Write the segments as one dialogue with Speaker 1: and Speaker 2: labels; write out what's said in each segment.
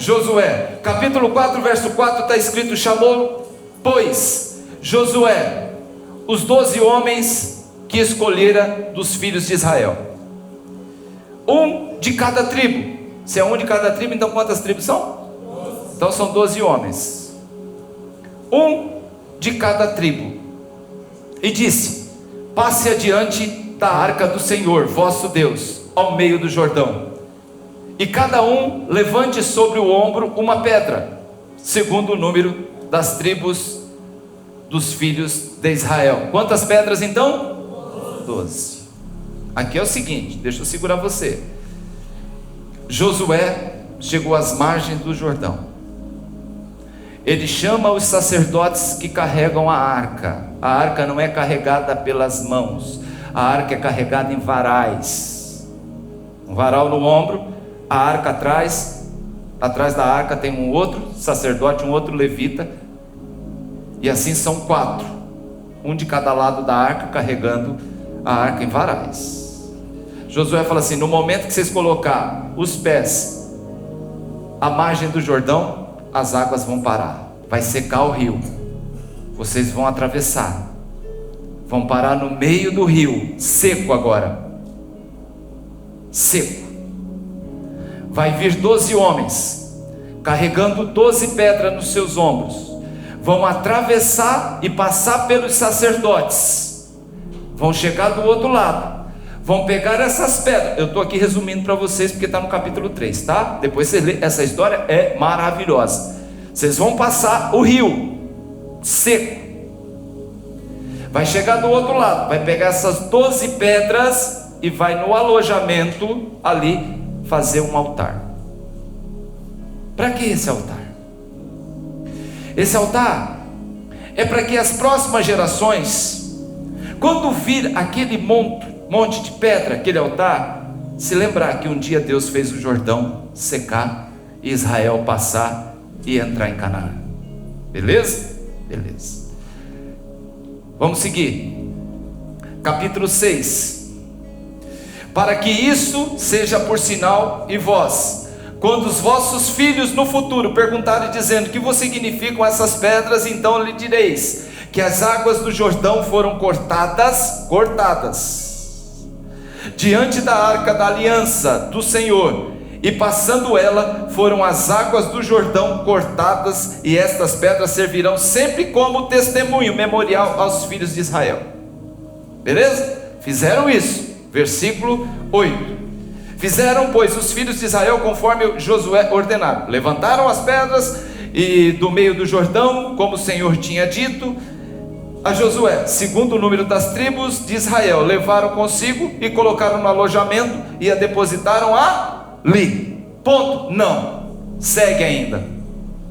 Speaker 1: Josué, capítulo 4, verso 4, está escrito: chamou, pois, Josué, os 12 homens que escolhera dos filhos de Israel, um de cada tribo. Se é um de cada tribo, então quantas tribos são? Então são 12 homens, um de cada tribo, e disse: passe adiante da arca do Senhor vosso Deus, ao meio do Jordão, e cada um levante sobre o ombro uma pedra, segundo o número das tribos dos filhos de Israel. Quantas pedras então? 12. Aqui é o seguinte, deixa eu segurar você. Josué chegou às margens do Jordão. Ele chama os sacerdotes que carregam a arca. A arca não é carregada pelas mãos, a arca é carregada em varais. Um varal no ombro, a arca atrás da arca tem um outro sacerdote, um outro levita, e assim são 4, um de cada lado da arca, carregando a arca em varais. Josué fala assim: no momento que vocês colocar os pés à margem do Jordão, as águas vão parar, vai secar o rio, vocês vão atravessar, vão parar no meio do rio, seco agora, seco. Vai vir 12 homens, carregando 12 pedras nos seus ombros, vão atravessar e passar pelos sacerdotes, vão chegar do outro lado, vão pegar essas pedras. Eu estou aqui resumindo para vocês, porque está no capítulo 3, tá? Depois você lê, essa história é maravilhosa. Vocês vão passar o rio, seco, vai chegar do outro lado, vai pegar essas 12 pedras e vai no alojamento ali fazer um altar. Para que esse altar? Esse altar é para que as próximas gerações, quando vir aquele monte de pedra, aquele altar, se lembrar que um dia Deus fez o Jordão secar e Israel passar e entrar em Canaã. Beleza? Beleza. Vamos seguir. Capítulo 6. Para que isso seja por sinal e vós, quando os vossos filhos no futuro perguntarem dizendo: que vos significam essas pedras, então lhe direis que as águas do Jordão foram cortadas diante da arca da aliança do Senhor, e passando ela foram as águas do Jordão cortadas, e estas pedras servirão sempre como testemunho memorial aos filhos de Israel. Beleza? Fizeram isso. Versículo 8. Fizeram, pois, os filhos de Israel conforme Josué ordenara. Levantaram as pedras e do meio do Jordão, como o Senhor tinha dito a Josué, segundo o número das tribos de Israel. Levaram consigo e colocaram no alojamento e a depositaram ali. Ponto. Não. Segue ainda.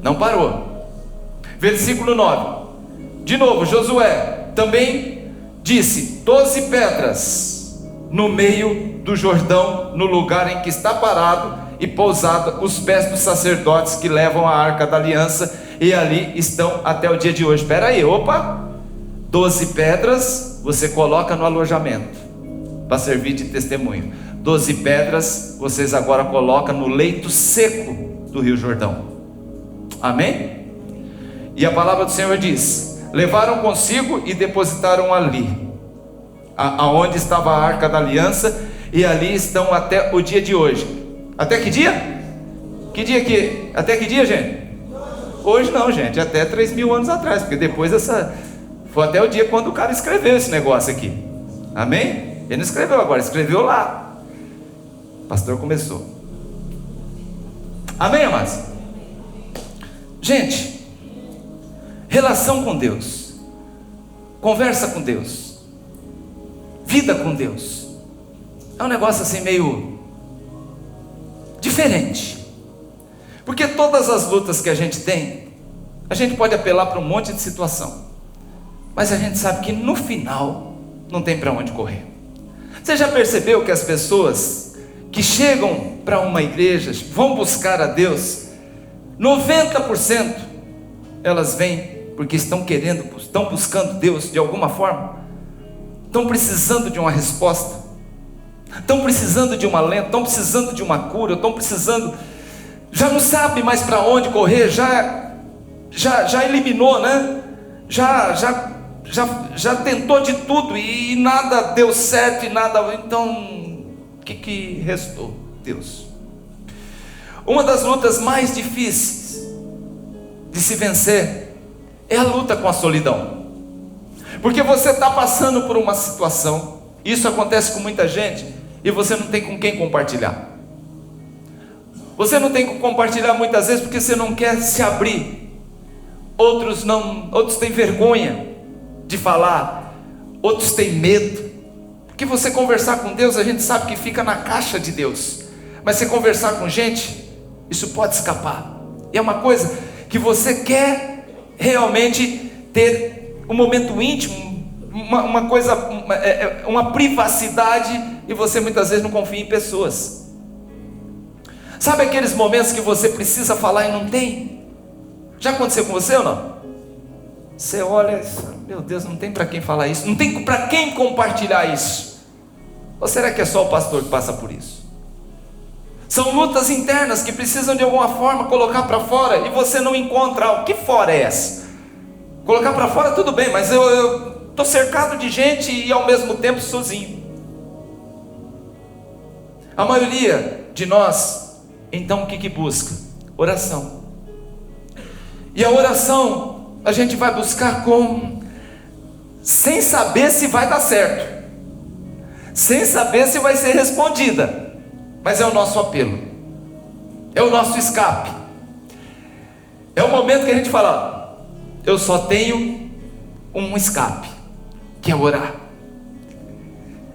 Speaker 1: Não parou. Versículo 9. De novo, Josué também disse: 12 pedras no meio do Jordão, no lugar em que está parado e pousado os pés dos sacerdotes que levam a arca da aliança, e ali estão até o dia de hoje. Espera aí, 12 pedras você coloca no alojamento para servir de testemunho. 12 pedras vocês agora colocam no leito seco do Rio Jordão. Amém? E a palavra do Senhor diz: levaram consigo e depositaram ali, aonde estava a arca da aliança, e ali estão até o dia de hoje. Até que dia? Até que dia, gente? Hoje não, gente, até 3.000 anos atrás, porque depois foi até o dia quando o cara escreveu esse negócio aqui. Amém? Ele não escreveu agora, escreveu lá. O pastor começou. Amém, amados? Gente, relação com Deus, conversa com Deus, vida com Deus, é um negócio assim meio diferente, porque todas as lutas que a gente tem, a gente pode apelar para um monte de situação, mas a gente sabe que no final não tem para onde correr. Você já percebeu que as pessoas que chegam para uma igreja, vão buscar a Deus, 90% elas vêm porque estão buscando Deus de alguma forma, estão precisando de uma resposta, estão precisando de um alento, estão precisando de uma cura, estão precisando já não sabe mais para onde correr, já eliminou, né? Já tentou de tudo e nada deu certo e nada. Então, o que restou? Deus. Uma das lutas mais difíceis de se vencer é a luta com a solidão, porque você está passando por uma situação, isso acontece com muita gente, e você não tem com quem compartilhar. Você não tem com compartilhar muitas vezes porque você não quer se abrir. Outros têm vergonha de falar, outros têm medo, porque você conversar com Deus, a gente sabe que fica na caixa de Deus, mas você conversar com gente, isso pode escapar, e é uma coisa que você quer realmente ter um momento íntimo, uma privacidade, e você muitas vezes não confia em pessoas. Sabe aqueles momentos que você precisa falar e não tem? Já aconteceu com você ou não? Você olha, meu Deus, não tem para quem falar isso, não tem para quem compartilhar isso. Ou será que é só o pastor que passa por isso? São lutas internas que precisam de alguma forma colocar para fora, e você não encontra. Que fora é essa? Colocar para fora tudo bem, mas eu estou cercado de gente e ao mesmo tempo sozinho. A maioria de nós, então, o que busca? Oração. E a oração a gente vai buscar sem saber se vai dar certo, sem saber se vai ser respondida, mas é o nosso apelo, é o nosso escape, é o momento que a gente fala: eu só tenho um escape, que é orar.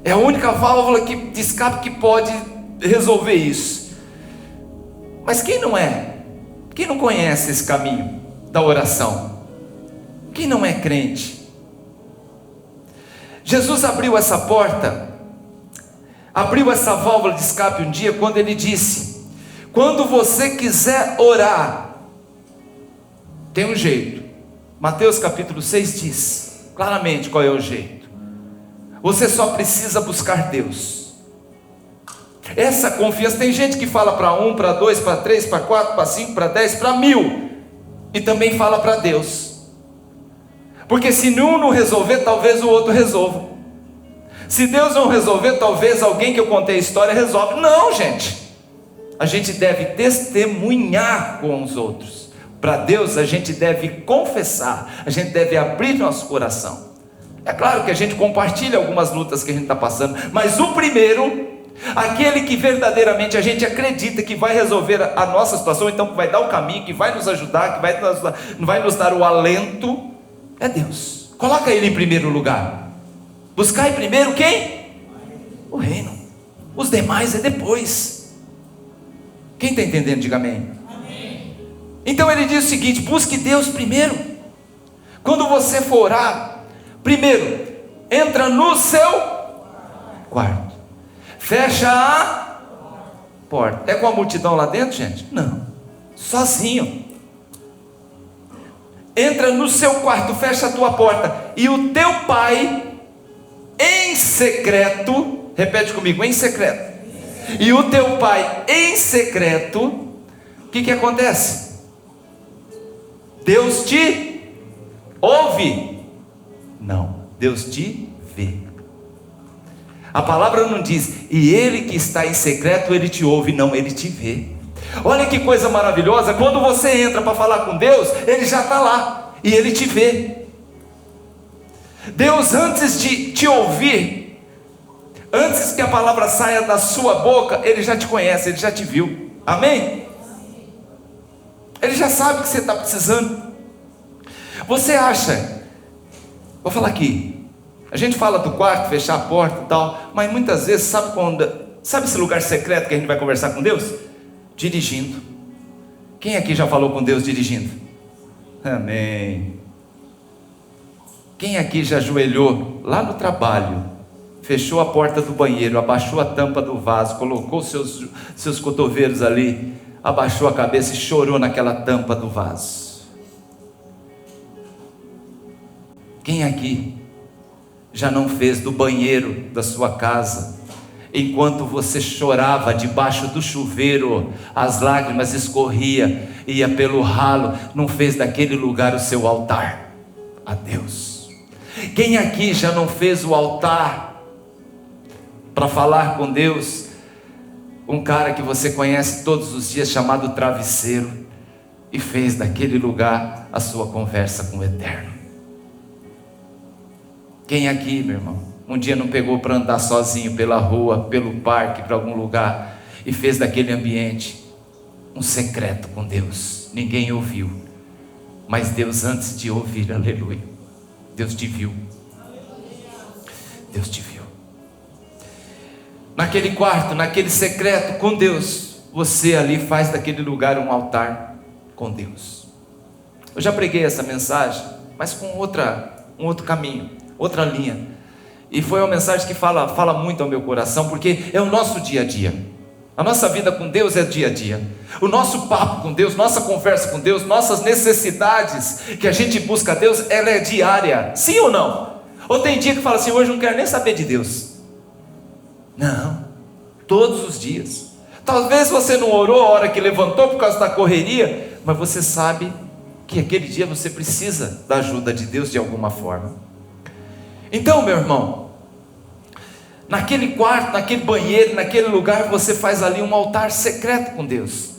Speaker 1: É a única válvula de escape que pode resolver isso. Mas quem não conhece esse caminho da oração? Quem não é crente? Jesus abriu essa porta, abriu essa válvula de escape um dia, quando ele disse: quando você quiser orar, tem um jeito. Mateus capítulo 6 diz claramente qual é o jeito. Você só precisa buscar Deus. Essa confiança, tem gente que fala para 1, para 2, para 3, para 4, para 5, para 10, para 1000, e também fala para Deus, porque se um não resolver, talvez o outro resolva. Se Deus não resolver, talvez alguém que eu contei a história resolve. Não, gente, a gente deve testemunhar com os outros. Para Deus a gente deve confessar, a gente deve abrir nosso coração. É claro que a gente compartilha algumas lutas que a gente está passando, mas o primeiro, aquele que verdadeiramente a gente acredita que vai resolver a nossa situação, então que vai dar o caminho, que vai nos ajudar, que vai nos dar o alento, é Deus. Coloca Ele em primeiro lugar. Buscai primeiro quem? O reino. Os demais é depois. Quem está entendendo? Diga amém. Amém. Então ele diz o seguinte: busque Deus primeiro. Quando você for orar, primeiro, entra no seu quarto, fecha a porta. É com a multidão lá dentro, gente? Não, sozinho. Entra no seu quarto, fecha a tua porta, e o teu pai em secreto, repete comigo, em secreto. E o teu pai em secreto, o que acontece? Deus te ouve? Não, Deus te vê. A palavra não diz, e ele que está em secreto, ele te ouve. Não, ele te vê. Olha que coisa maravilhosa, quando você entra para falar com Deus, ele já está lá, e ele te vê. Deus, antes de te ouvir, antes que a palavra saia da sua boca, ele já te conhece, ele já te viu. Amém? Ele já sabe o que você está precisando. Você acha, vou falar aqui, a gente fala do quarto, fechar a porta e tal, mas muitas vezes, sabe esse lugar secreto que a gente vai conversar com Deus? Dirigindo. Quem aqui já falou com Deus dirigindo? Amém. Quem aqui já ajoelhou lá no trabalho, fechou a porta do banheiro, abaixou a tampa do vaso, colocou seus cotovelos ali, abaixou a cabeça e chorou naquela tampa do vaso? Quem aqui já não fez do banheiro da sua casa Enquanto você chorava debaixo do chuveiro, as lágrimas escorriam, ia pelo ralo, não fez daquele lugar o seu altar a Deus. Quem aqui já não fez o altar para falar com Deus? Um cara que você conhece todos os dias, chamado travesseiro, e fez daquele lugar a sua conversa com o Eterno. Quem aqui, meu irmão, um dia não pegou para andar sozinho pela rua, pelo parque, para algum lugar, e fez daquele ambiente um secreto com Deus? Ninguém ouviu, mas Deus, antes de ouvir, aleluia, Deus te viu. Deus te viu. Naquele quarto, naquele secreto com Deus, você ali faz daquele lugar um altar com Deus. Eu já preguei essa mensagem, mas com um outro caminho, outra linha. E foi uma mensagem que fala muito ao meu coração, porque é o nosso dia a dia. A nossa vida com Deus é dia a dia. O nosso papo com Deus, nossa conversa com Deus, nossas necessidades que a gente busca a Deus, ela é diária. Sim ou não? Ou tem dia que fala assim, hoje eu não quero nem saber de Deus. Não, todos os dias. Talvez você não orou a hora que levantou por causa da correria, mas você sabe que aquele dia você precisa da ajuda de Deus de alguma forma. Então, meu irmão, naquele quarto, naquele banheiro, naquele lugar, você faz ali um altar secreto com Deus.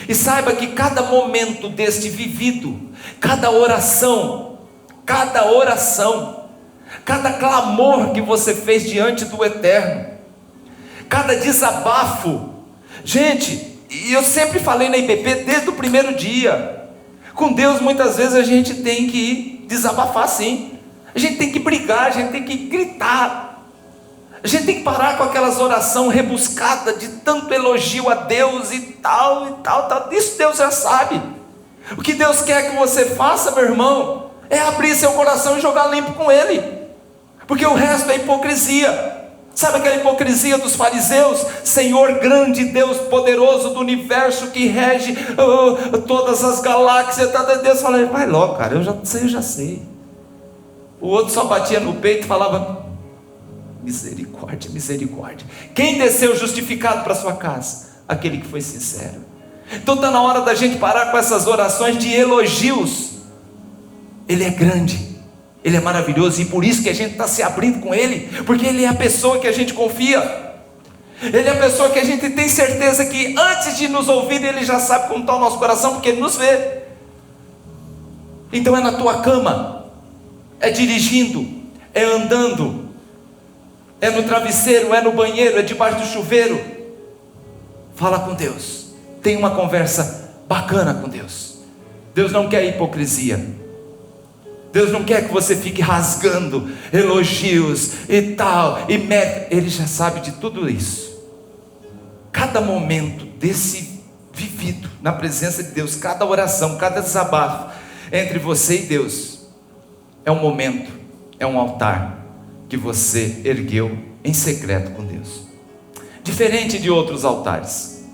Speaker 1: E saiba que cada momento deste vivido, cada oração, cada clamor que você fez diante do Eterno, cada desabafo, gente, e eu sempre falei na IBP desde o primeiro dia, com Deus muitas vezes a gente tem que desabafar sim, a gente tem que brigar, a gente tem que gritar, a gente tem que parar com aquelas orações rebuscadas de tanto elogio a Deus e tal, isso Deus já sabe. O que Deus quer que você faça, meu irmão, é abrir seu coração e jogar limpo com Ele, porque o resto é hipocrisia. Sabe aquela hipocrisia dos fariseus? Senhor grande, Deus poderoso do universo, que rege todas as galáxias, Deus fala, vai logo cara, eu já sei. O outro só batia no peito e falava, misericórdia, misericórdia. Quem desceu justificado para sua casa? Aquele que foi sincero. Então está na hora da gente parar com essas orações de elogios. Ele é grande, Ele é maravilhoso, e por isso que a gente está se abrindo com Ele, porque Ele é a pessoa que a gente confia, Ele é a pessoa que a gente tem certeza que antes de nos ouvir, Ele já sabe como está o nosso coração, porque Ele nos vê. Então é na tua cama, é dirigindo, é andando, é no travesseiro, é no banheiro, é debaixo do chuveiro, fala com Deus, tem uma conversa bacana com Deus. Deus não quer hipocrisia, Deus não quer que você fique rasgando elogios e tal, e Ele já sabe de tudo isso. Cada momento desse vivido na presença de Deus, cada oração, cada desabafo entre você e Deus, é um momento, é um altar que você ergueu em secreto com Deus. Diferente de outros altares,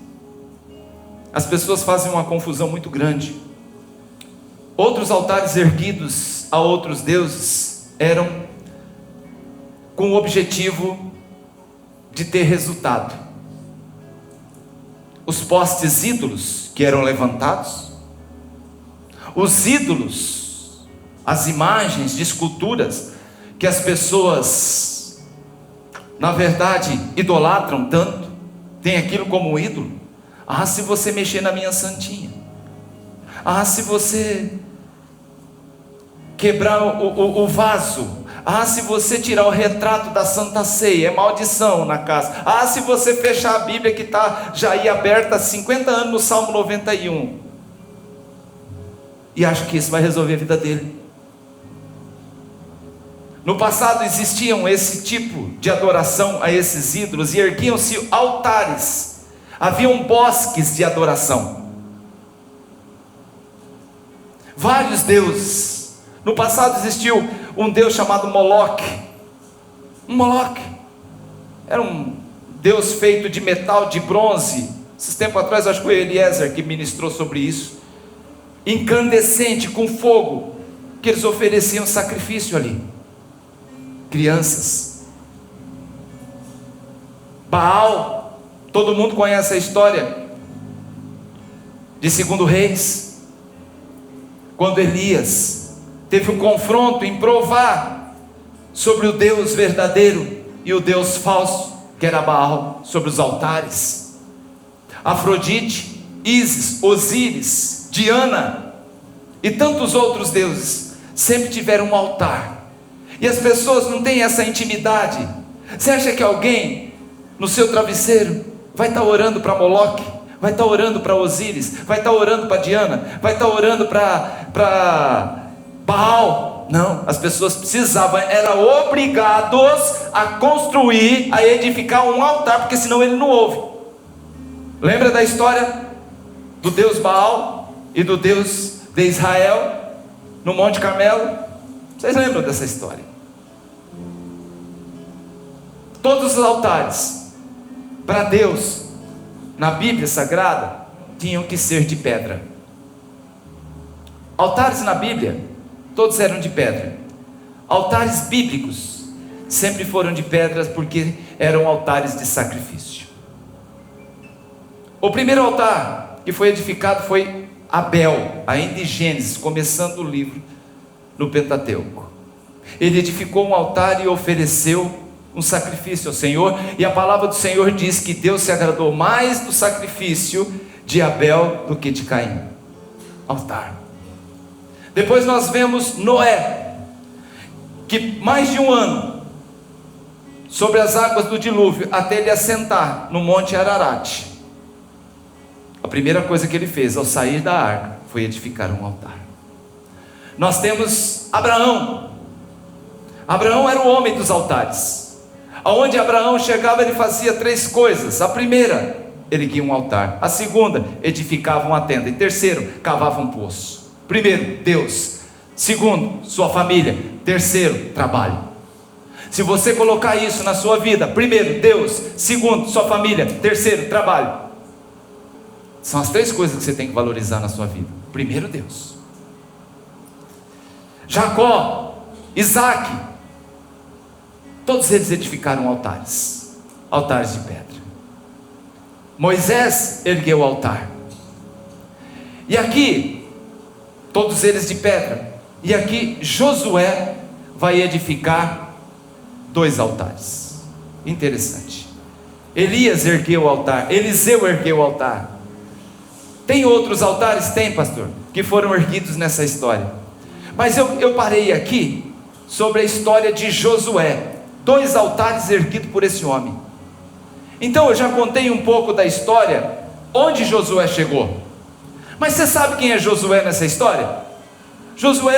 Speaker 1: as pessoas fazem uma confusão muito grande. Outros altares erguidos a outros deuses eram com o objetivo de ter resultado. Os postes ídolos que eram levantados, os ídolos, as imagens de esculturas que as pessoas, na verdade, idolatram tanto, tem aquilo como um ídolo. Ah, se você mexer na minha santinha, ah, se você quebrar o vaso, ah, se você tirar o retrato da Santa Ceia, é maldição na casa. Ah, se você fechar a Bíblia que está já aí aberta há 50 anos no Salmo 91, e acha que isso vai resolver a vida dele. No passado existiam esse tipo de adoração a esses ídolos, e erguiam-se altares, haviam bosques de adoração, vários deuses. No passado existiu um deus chamado Moloque. Moloque era um deus feito de metal, de bronze. Esses tempos atrás, acho que foi Eliezer que ministrou sobre isso. Incandescente, com fogo, que eles ofereciam sacrifício ali. Crianças. Baal, todo mundo conhece a história de 2 Reis, quando Elias teve um confronto em provar sobre o Deus verdadeiro e o Deus falso, que era Baal, sobre os altares. Afrodite, Ísis, Osíris, Diana e tantos outros deuses sempre tiveram um altar, e as pessoas não têm essa intimidade. Você acha que alguém no seu travesseiro vai estar orando para Moloque, vai estar orando para Osíris, vai estar orando para Diana, vai estar orando para Baal? Não, as pessoas precisavam, eram obrigados a construir, a edificar um altar, porque senão ele não ouve. Lembra da história do Deus Baal e do Deus de Israel no Monte Carmelo? Vocês lembram dessa história? Todos os altares para Deus na Bíblia Sagrada tinham que ser de pedra. Altares na Bíblia, todos eram de pedra. Altares bíblicos sempre foram de pedras, porque eram altares de sacrifício. O primeiro altar que foi edificado foi Abel, ainda em Gênesis, começando o livro no Pentateuco. Ele edificou um altar e ofereceu um sacrifício ao Senhor, e a palavra do Senhor diz que Deus se agradou mais do sacrifício de Abel do que de Caim. Altar. Depois nós vemos Noé, que mais de um ano sobre as águas do dilúvio, até ele assentar no Monte Ararat, a primeira coisa que ele fez ao sair da arca foi edificar um altar. Nós temos Abraão. Abraão era o homem dos altares. Aonde Abraão chegava, ele fazia 3 coisas. A primeira, erguia um altar. A segunda, edificava uma tenda. E terceiro, cavava um poço. Primeiro, Deus. Segundo, sua família. Terceiro, trabalho. Se você colocar isso na sua vida: primeiro, Deus; segundo, sua família; terceiro, trabalho. São as 3 coisas que você tem que valorizar na sua vida. Primeiro, Deus. Jacó, Isaac, todos eles edificaram altares, altares de pedra. Moisés ergueu o altar. E aqui, todos eles de pedra. E aqui Josué vai edificar 2 altares. Interessante. Elias ergueu o altar, Eliseu ergueu o altar. Tem outros altares? Tem, pastor, que foram erguidos nessa história. Mas eu parei aqui sobre a história de Josué. 2 altares erguidos por esse homem. Então eu já contei um pouco da história, onde Josué chegou. Mas você sabe quem é Josué nessa história? Josué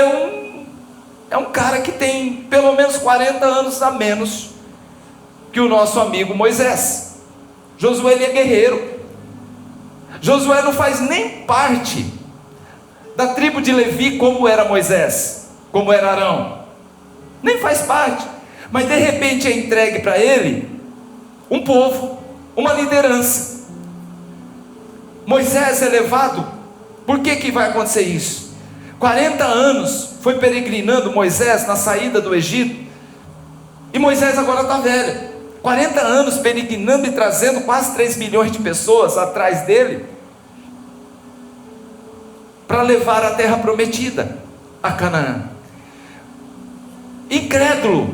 Speaker 1: é um cara que tem pelo menos 40 anos a menos que o nosso amigo Moisés. Josué, ele é guerreiro. Josué não faz nem parte da tribo de Levi, como era Moisés, como era Arão. Nem faz parte. Mas de repente é entregue para ele um povo, uma liderança. Moisés é levado. Por que vai acontecer isso? 40 anos foi peregrinando Moisés na saída do Egito, e Moisés agora está velho. 40 anos peregrinando e trazendo quase 3 milhões de pessoas atrás dele, para levar a terra prometida, a Canaã. Incrédulo,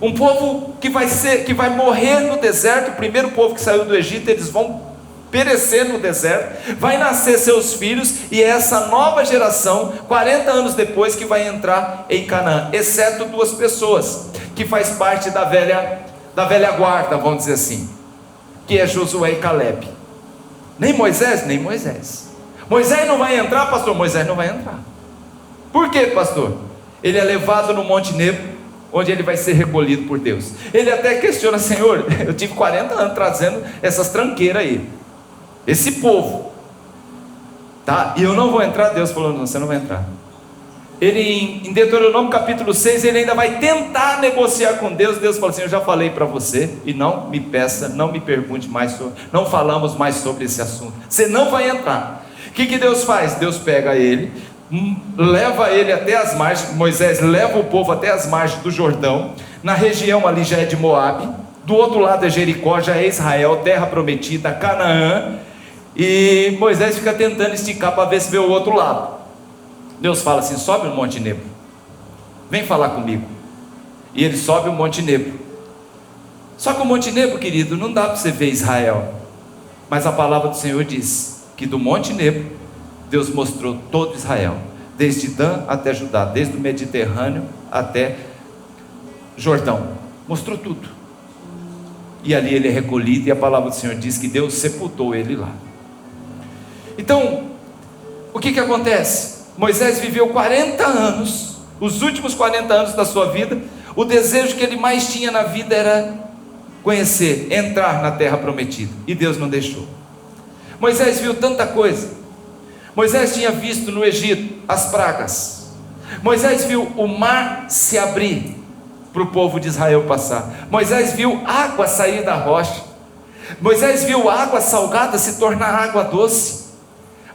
Speaker 1: um povo que vai morrer no deserto. O primeiro povo que saiu do Egito, eles vão perecer no deserto. Vai nascer seus filhos, e é essa nova geração, 40 anos depois, que vai entrar em Canaã, exceto 2 pessoas, que faz parte da velha guarda, vamos dizer assim, que é Josué e Caleb. Nem Moisés, nem Moisés. Moisés não vai entrar, pastor? Moisés não vai entrar. Por quê, pastor? Ele é levado no Monte Nebo, onde ele vai ser recolhido por Deus. Ele até questiona: Senhor, eu tive 40 anos trazendo essas tranqueiras aí, esse povo, tá? E eu não vou entrar. Deus falou: não, você não vai entrar. Ele, em Deuteronômio capítulo 6, ele ainda vai tentar negociar com Deus. Deus fala assim: eu já falei para você, e não me peça, não me pergunte mais sobre, não falamos mais sobre esse assunto, você não vai entrar. O que Deus faz? Deus pega ele, leva ele até as margens. Moisés leva o povo até as margens do Jordão, na região ali já é de Moabe, Do outro lado é Jericó, já é Israel, terra prometida, Canaã. E Moisés fica tentando esticar para ver se vê o outro lado. Deus fala assim: sobe o Monte Nebo, vem falar comigo. E ele sobe o Monte Nebo. Só que o Monte Nebo, querido, não dá para você ver Israel. Mas a palavra do Senhor diz que do Monte Nebo Deus mostrou todo Israel, desde Dan até Judá, desde o Mediterrâneo até Jordão, mostrou tudo. E ali ele é recolhido, e a palavra do Senhor diz que Deus sepultou ele lá. Então, o que acontece? Moisés viveu 40 anos, os últimos 40 anos da sua vida. O desejo que ele mais tinha na vida era conhecer, entrar na terra prometida, e Deus não deixou. Moisés viu tanta coisa. Moisés tinha visto no Egito as pragas. Moisés viu o mar se abrir para o povo de Israel passar. Moisés viu água sair da rocha. Moisés viu água salgada se tornar água doce.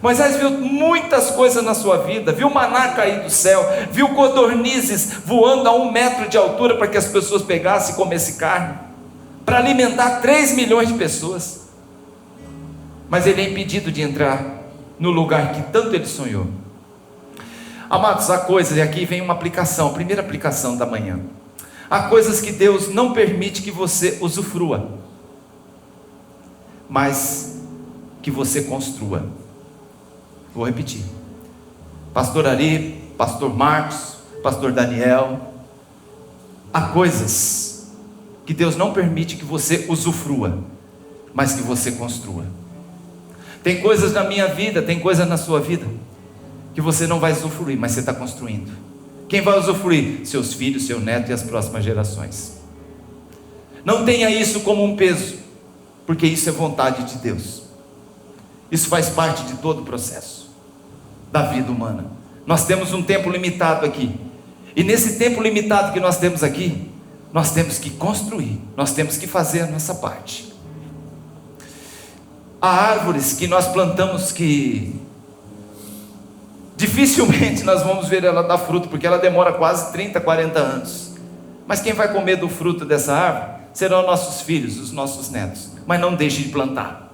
Speaker 1: Moisés viu muitas coisas na sua vida. Viu maná cair do céu, viu codornizes voando a 1 metro de altura para que as pessoas pegassem e comessem carne, para alimentar 3 milhões de pessoas. Mas ele é impedido de entrar no lugar que tanto ele sonhou. Amados, há coisas, e aqui vem uma aplicação, a primeira aplicação da manhã. Há coisas que Deus não permite que você usufrua, mas que você construa. Vou repetir. Pastor Ari, Pastor Marcos, Pastor Daniel, há coisas que Deus não permite que você usufrua, mas que você construa. Tem coisas na minha vida, tem coisas na sua vida que você não vai usufruir, mas você está construindo. Quem vai usufruir? Seus filhos, seu neto e as próximas gerações. Não tenha isso como um peso, porque isso é vontade de Deus. Isso faz parte de todo o processo da vida humana. Nós temos um tempo limitado aqui, e nesse tempo limitado que nós temos aqui, nós temos que construir, nós temos que fazer a nossa parte. Há árvores que nós plantamos que dificilmente nós vamos ver ela dar fruto, porque ela demora quase 30, 40 anos. Mas quem vai comer do fruto dessa árvore serão nossos filhos, os nossos netos. Mas não deixe de plantar.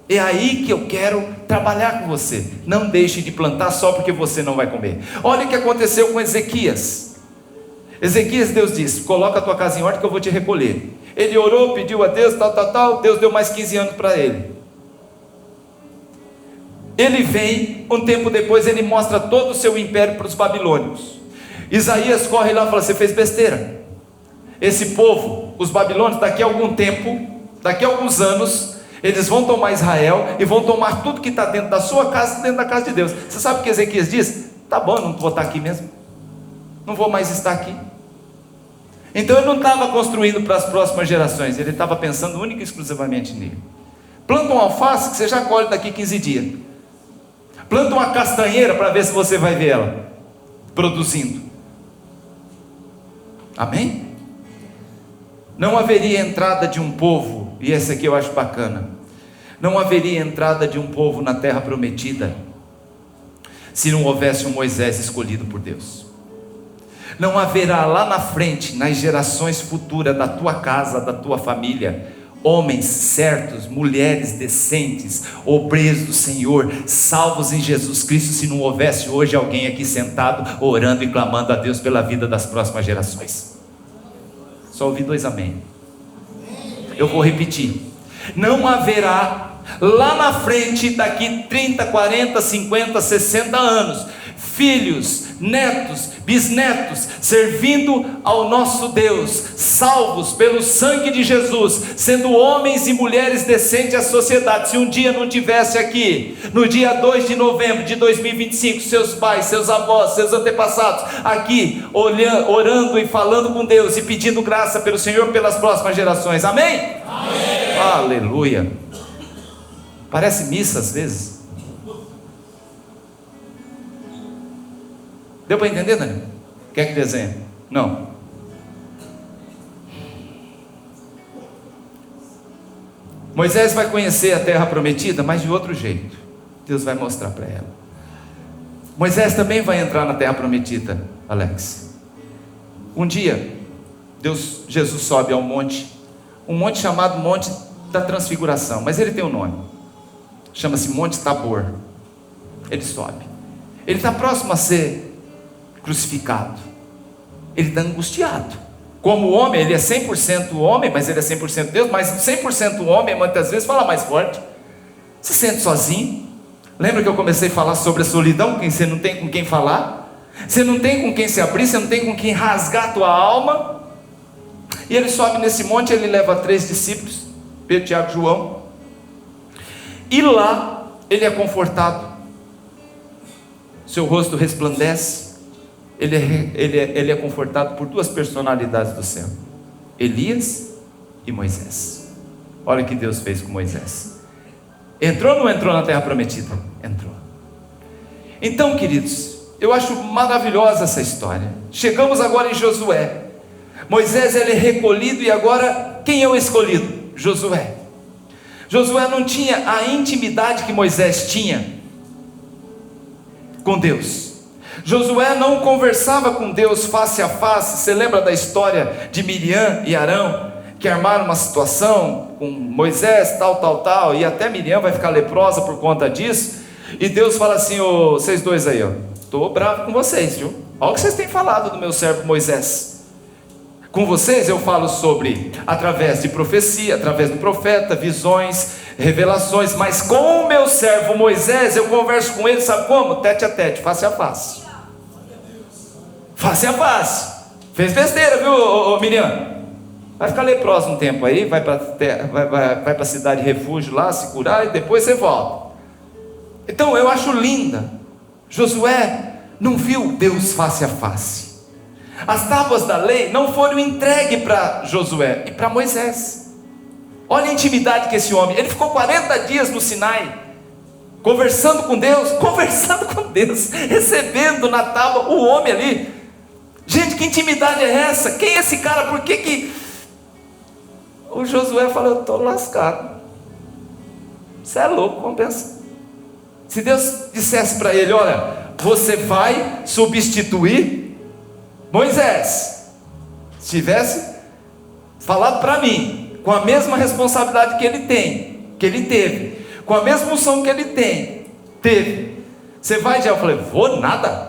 Speaker 1: É aí que eu quero trabalhar com você. Não deixe de plantar só porque você não vai comer. Olha o que aconteceu com Ezequias. Ezequias, Deus disse: coloca a tua casa em ordem que eu vou te recolher. Ele orou, pediu a Deus, tal. Deus deu mais 15 anos para ele. Ele vem, um tempo depois ele mostra todo o seu império para os babilônios. Isaías corre lá e fala: você fez besteira. Esse povo, os babilônios, daqui a algum tempo, daqui a alguns anos, eles vão tomar Israel e vão tomar tudo que está dentro da sua casa, dentro da casa de Deus. Você sabe o que Ezequias diz? Tá bom, não vou estar aqui mesmo, não vou mais estar aqui. Então ele não estava construindo para as próximas gerações, ele estava pensando única e exclusivamente nele. Planta um alface que você já colhe daqui 15 dias. Planta uma castanheira para ver se você vai ver ela produzindo. Amém? Não haveria entrada de um povo, e esse aqui eu acho bacana, não haveria entrada de um povo na terra prometida se não houvesse um Moisés escolhido por Deus. Não haverá lá na frente, nas gerações futuras da tua casa, da tua família, homens certos, mulheres decentes, obreiros do Senhor, salvos em Jesus Cristo, se não houvesse hoje alguém aqui sentado, orando e clamando a Deus pela vida das próximas gerações. Só ouvi 2 amém. Eu vou repetir: não haverá lá na frente, daqui 30, 40, 50, 60 anos, filhos, netos, bisnetos, servindo ao nosso Deus, salvos pelo sangue de Jesus, sendo homens e mulheres decentes à sociedade. Se um dia não tivesse aqui, no dia 2 de novembro de 2025, seus pais, seus avós, seus antepassados, aqui, orando e falando com Deus, e pedindo graça pelo Senhor pelas próximas gerações, amém? Amém. Aleluia. Parece missa às vezes. Deu para entender, Daniel? Quer que desenhe? Não. Moisés vai conhecer a terra prometida, mas de outro jeito. Deus vai mostrar para ela. Moisés também vai entrar na terra prometida, Alex. Um dia, Jesus sobe ao monte, um monte chamado Monte da Transfiguração, mas ele tem um nome, chama-se Monte Tabor. Ele sobe, ele está próximo a ser crucificado, ele está angustiado. Como homem, ele é 100% homem, mas ele é 100% Deus. Mas 100% homem, muitas vezes, fala mais forte. Se sente sozinho. Lembra que eu comecei a falar sobre a solidão? Que você não tem com quem falar, você não tem com quem se abrir, você não tem com quem rasgar a tua alma. E ele sobe nesse monte, ele leva 3 discípulos, Pedro, Tiago e João, e lá ele é confortado, seu rosto resplandece. Ele é confortado por 2 personalidades do céu, Elias e Moisés. Olha o que Deus fez com Moisés. Entrou ou não entrou na terra prometida? Entrou. Então, queridos, eu acho maravilhosa essa história. Chegamos agora em Josué. Moisés, ele é recolhido, e agora quem é o escolhido? Josué. Josué não tinha a intimidade que Moisés tinha com Deus. Josué não conversava com Deus face a face. Você lembra da história de Miriam e Arão, que armaram uma situação com Moisés, tal, e até Miriam vai ficar leprosa por conta disso, e Deus fala assim: ô, vocês dois aí, ó, estou bravo com vocês, viu? Olha o que vocês têm falado do meu servo Moisés. Com vocês eu falo sobre, através de profecia, através do profeta, visões, revelações, mas com o meu servo Moisés eu converso com ele, sabe como? Tete a tete, face a face. Face a face. Fez besteira, viu, Miriam? Vai ficar leprosa um tempo aí, vai para a cidade de refúgio lá, se curar, e depois você volta. Então eu acho linda. Josué não viu Deus face a face. As tábuas da lei não foram entregues para Josué e para Moisés. Olha a intimidade que esse homem, ele ficou 40 dias no Sinai, conversando com Deus, recebendo na tábua o homem ali. Gente, que intimidade é essa? Quem é esse cara? Por que o Josué falou: eu estou lascado. Você é louco, compensa. Se Deus dissesse para ele: olha, você vai substituir Moisés, se tivesse falado para mim, com a mesma responsabilidade que ele teve, com a mesma unção que ele teve, você vai já? Eu falei: vou nada.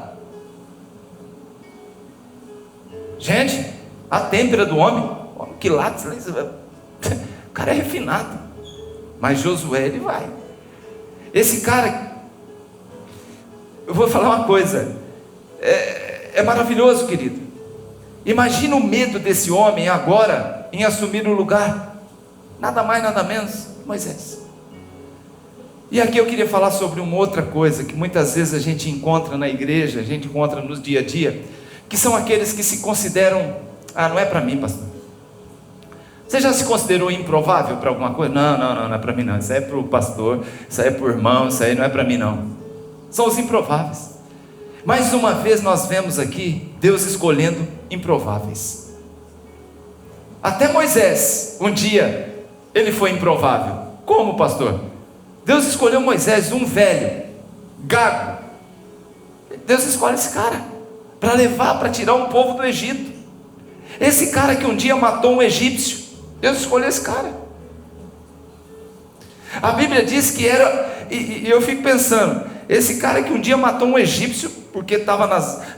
Speaker 1: Gente, a têmpera do homem, que lá, o cara é refinado, mas Josué, ele vai. Esse cara, eu vou falar uma coisa, é maravilhoso, querido. Imagina o medo desse homem agora em assumir o lugar, nada mais nada menos, Moisés. E aqui eu queria falar sobre uma outra coisa que muitas vezes a gente encontra na igreja, a gente encontra no dia a dia, que são aqueles que se consideram: ah, não é para mim, pastor. Você já se considerou improvável para alguma coisa? Não é para mim não, isso aí é para o pastor, isso aí é para o irmão, isso aí não é para mim não. São os improváveis. Mais uma vez nós vemos aqui Deus escolhendo improváveis. Até Moisés, um dia, ele foi improvável. Como, pastor? Deus escolheu Moisés, um velho, gago. Deus escolhe esse cara para levar, para tirar um povo do Egito. Esse cara que um dia matou um egípcio, Deus escolheu esse cara. A Bíblia diz que era, e eu fico pensando, esse cara que um dia matou um egípcio, porque estava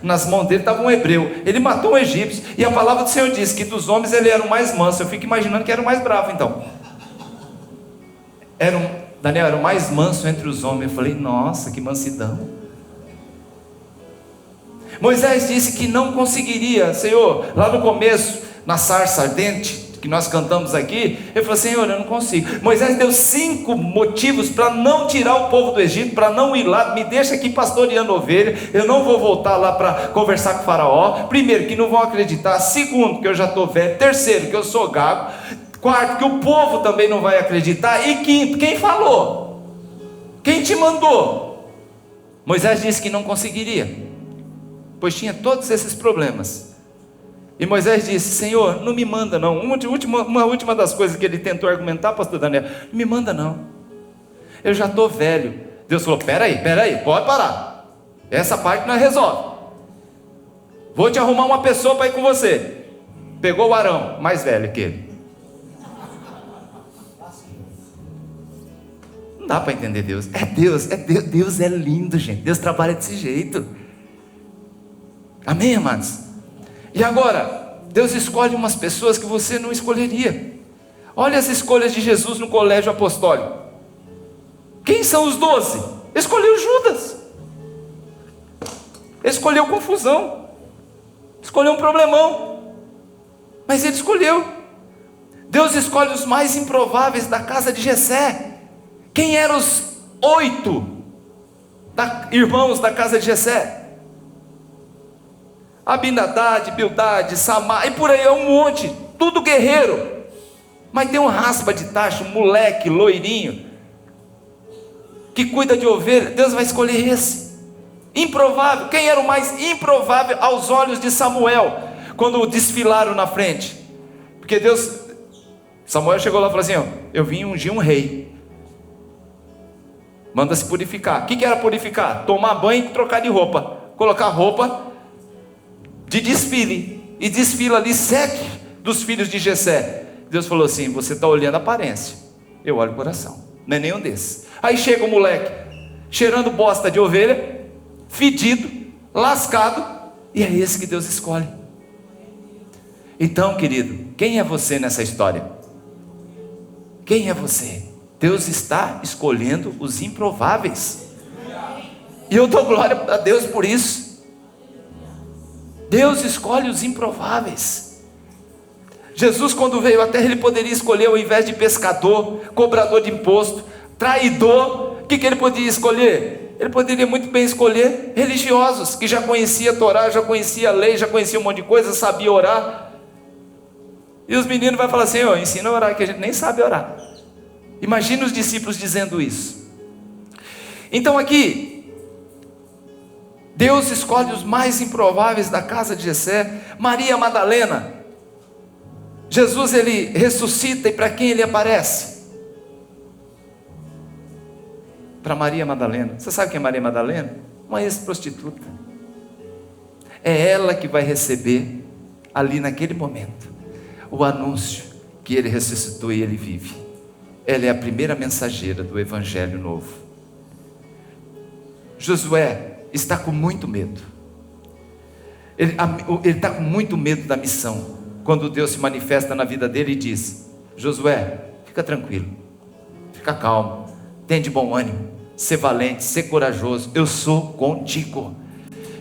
Speaker 1: nas mãos dele, estava um hebreu, ele matou um egípcio, e a palavra do Senhor diz que dos homens ele era o mais manso. Eu fico imaginando que era o mais bravo então. Daniel era o mais manso entre os homens. Eu falei: nossa, que mansidão. Moisés disse que não conseguiria, Senhor, lá no começo, na sarça ardente, que nós cantamos aqui, ele falou: Senhor, eu não consigo. Moisés deu 5 motivos para não tirar o povo do Egito, para não ir lá: me deixa aqui pastoreando ovelha, eu não vou voltar lá para conversar com o faraó. Primeiro, que não vão acreditar. Segundo, que eu já estou velho. Terceiro, que eu sou gago. Quarto, que o povo também não vai acreditar. E quinto, quem falou? Quem te mandou? Moisés disse que não conseguiria, pois tinha todos esses problemas. E Moisés disse: Senhor, não me manda não. Uma última das coisas que ele tentou argumentar, pastor Daniel: não me manda não, eu já estou velho. Deus falou: peraí, pode parar, essa parte nós resolve. Vou te arrumar uma pessoa para ir com você. Pegou o Arão, mais velho que ele. dá para entender Deus. Deus é lindo, gente. Deus trabalha desse jeito. Amém, amados? E agora, Deus escolhe umas pessoas que você não escolheria. Olha as escolhas de Jesus no colégio apostólico. Quem são os 12? Escolheu Judas. Escolheu confusão. Escolheu um problemão. Mas ele escolheu. Deus escolhe os mais improváveis da casa de Jessé. Quem eram os 8 irmãos da casa de Jessé? Abinadad, Bildad, Samar, e por aí é um monte, tudo guerreiro. Mas tem um raspa de tacho, um moleque loirinho, que cuida de ovelha. Deus vai escolher esse. Improvável. Quem era o mais improvável aos olhos de Samuel, quando desfilaram na frente? Porque Samuel chegou lá e falou assim: ó, eu vim ungir um rei, manda se purificar. O que era purificar? Tomar banho e trocar de roupa, colocar roupa de desfile, e desfila ali 7 dos filhos de Jessé. Deus falou assim: você está olhando a aparência, eu olho o coração. Não é nenhum desses. Aí chega o moleque, cheirando bosta de ovelha, fedido, lascado, e é esse que Deus escolhe. Então, querido, quem é você nessa história? Quem é você? Deus está escolhendo os improváveis, e eu dou glória a Deus por isso. Deus escolhe os improváveis. Jesus, quando veio à terra, ele poderia escolher, ao invés de pescador, cobrador de imposto, traidor, o que ele podia escolher? Ele poderia muito bem escolher religiosos, que já conhecia a Torá, já conhecia a lei, já conhecia um monte de coisa, sabia orar. E os meninos vão falar assim: ensina a orar, que a gente nem sabe orar. Imagina os discípulos dizendo isso. Então aqui, Deus escolhe os mais improváveis da casa de Jessé. Maria Madalena, Jesus ele ressuscita, e para quem ele aparece? Para Maria Madalena. Você sabe quem é Maria Madalena? Uma ex-prostituta. É ela que vai receber ali naquele momento o anúncio que ele ressuscitou e ele vive. Ela é a primeira mensageira do Evangelho novo. Josué está com muito medo. Ele está com muito medo da missão. Quando Deus se manifesta na vida dele e diz: Josué, fica tranquilo, fica calmo, tem de bom ânimo, ser valente, ser corajoso, eu sou contigo.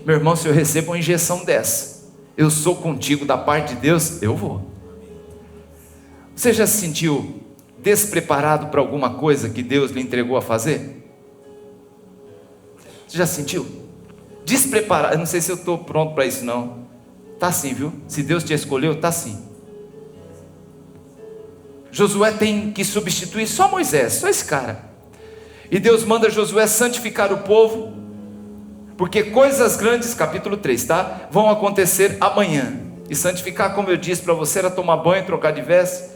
Speaker 1: Meu irmão, se eu recebo uma injeção dessa, eu sou contigo da parte de Deus, eu vou. Você já se sentiu despreparado para alguma coisa que Deus lhe entregou a fazer? Você já sentiu? Despreparado. Eu não sei se eu estou pronto para isso não. Está assim, viu? Se Deus te escolheu, está assim. Josué tem que substituir só Moisés, só esse cara. E Deus manda Josué santificar o povo, porque coisas grandes, capítulo 3, tá? Vão acontecer amanhã. E santificar, como eu disse para você, era tomar banho, trocar de veste.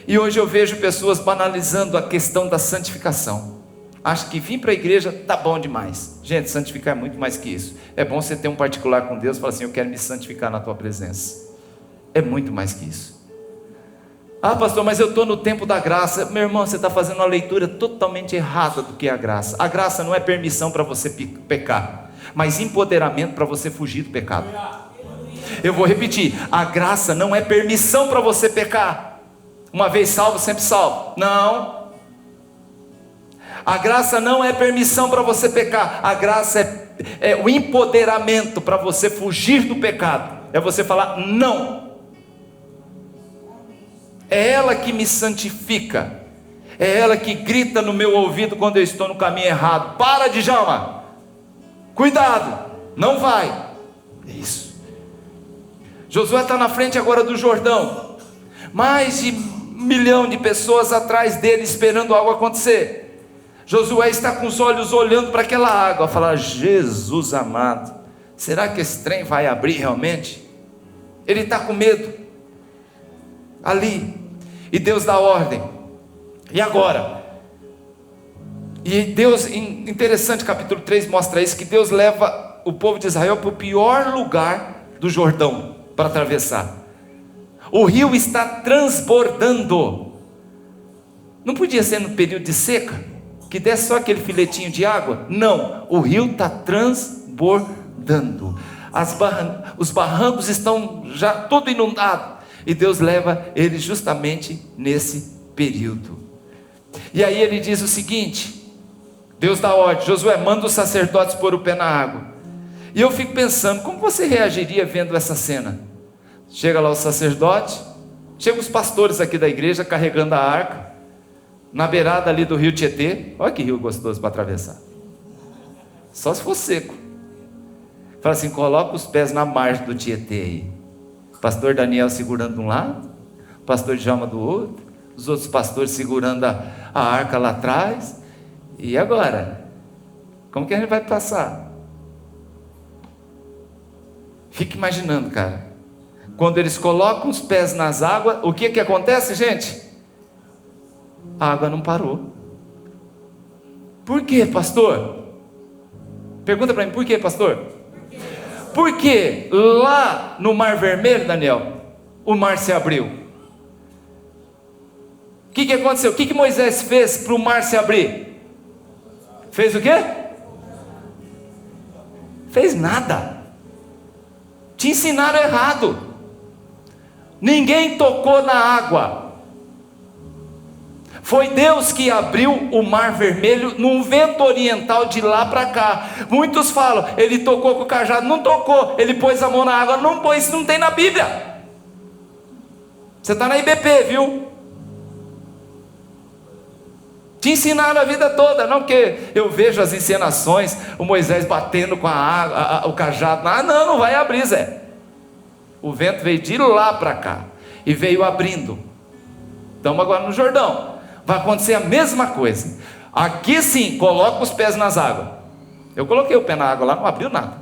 Speaker 1: E hoje eu vejo pessoas banalizando a questão da santificação. Acho que vir para a igreja tá bom demais. Gente, santificar é muito mais que isso. É bom você ter um particular com Deus e falar assim: eu quero me santificar na tua presença. É muito mais que isso. Ah, pastor, mas eu estou no tempo da graça. Meu irmão, você está fazendo uma leitura totalmente errada do que é a graça. A graça não é permissão para você pecar, mas empoderamento para você fugir do pecado. Eu vou repetir: a graça não é permissão para você pecar. Uma vez salvo, sempre salvo. Não. A graça não é permissão para você pecar. A graça é o empoderamento para você fugir do pecado. É você falar não. É ela que me santifica. É ela que grita no meu ouvido quando eu estou no caminho errado: para, Djalma, cuidado, não vai. É isso. Josué está na frente agora do Jordão. Mais de 1 milhão de pessoas atrás dele esperando algo acontecer. Josué está com os olhos olhando para aquela água, falar: Jesus amado, será que esse trem vai abrir realmente? Ele está com medo ali, e Deus dá ordem. E agora? E Deus, interessante, capítulo 3 mostra isso, que Deus leva o povo de Israel para o pior lugar do Jordão para atravessar. O rio está transbordando. Não podia ser no período de seca? que desce só aquele filetinho de água? Não, o rio está transbordando. Os barrancos estão já tudo inundados. E Deus leva eles justamente nesse período. E aí ele diz o seguinte: Deus dá ordem, Josué, manda os sacerdotes pôr o pé na água. E eu fico pensando, como você reagiria vendo essa cena? Chega lá o sacerdote, chegam os pastores aqui da igreja carregando a arca, na beirada ali do rio Tietê. Olha que rio gostoso para atravessar, só se for seco. Fala assim: coloca os pés na margem do Tietê aí. Pastor Daniel segurando de um lado, pastor Djalma do outro, os outros pastores segurando a arca lá atrás. E agora? Como que a gente vai passar? Fica imaginando, cara. Quando eles colocam os pés nas águas, o que acontece, gente? A água não parou. Por quê, pastor? Pergunta para mim, por quê, pastor? Porque lá no Mar Vermelho, Daniel, o mar se abriu. O que aconteceu? O que Moisés fez para o mar se abrir? Fez o quê? Fez nada. Te ensinaram errado. Ninguém tocou na água. Foi Deus que abriu o Mar Vermelho num vento oriental de lá para cá. Muitos falam, ele tocou com o cajado. Não tocou, ele pôs a mão na água. Não pôs, isso não tem na Bíblia. Você está na IBP, viu? Te ensinaram a vida toda. Não que eu vejo as encenações, o Moisés batendo com a água, o cajado. Não vai abrir, Zé. O vento veio de lá para cá e veio abrindo. Estamos agora no Jordão. Vai acontecer a mesma coisa. Aqui sim, coloca os pés nas águas. Eu coloquei o pé na água lá, não abriu nada.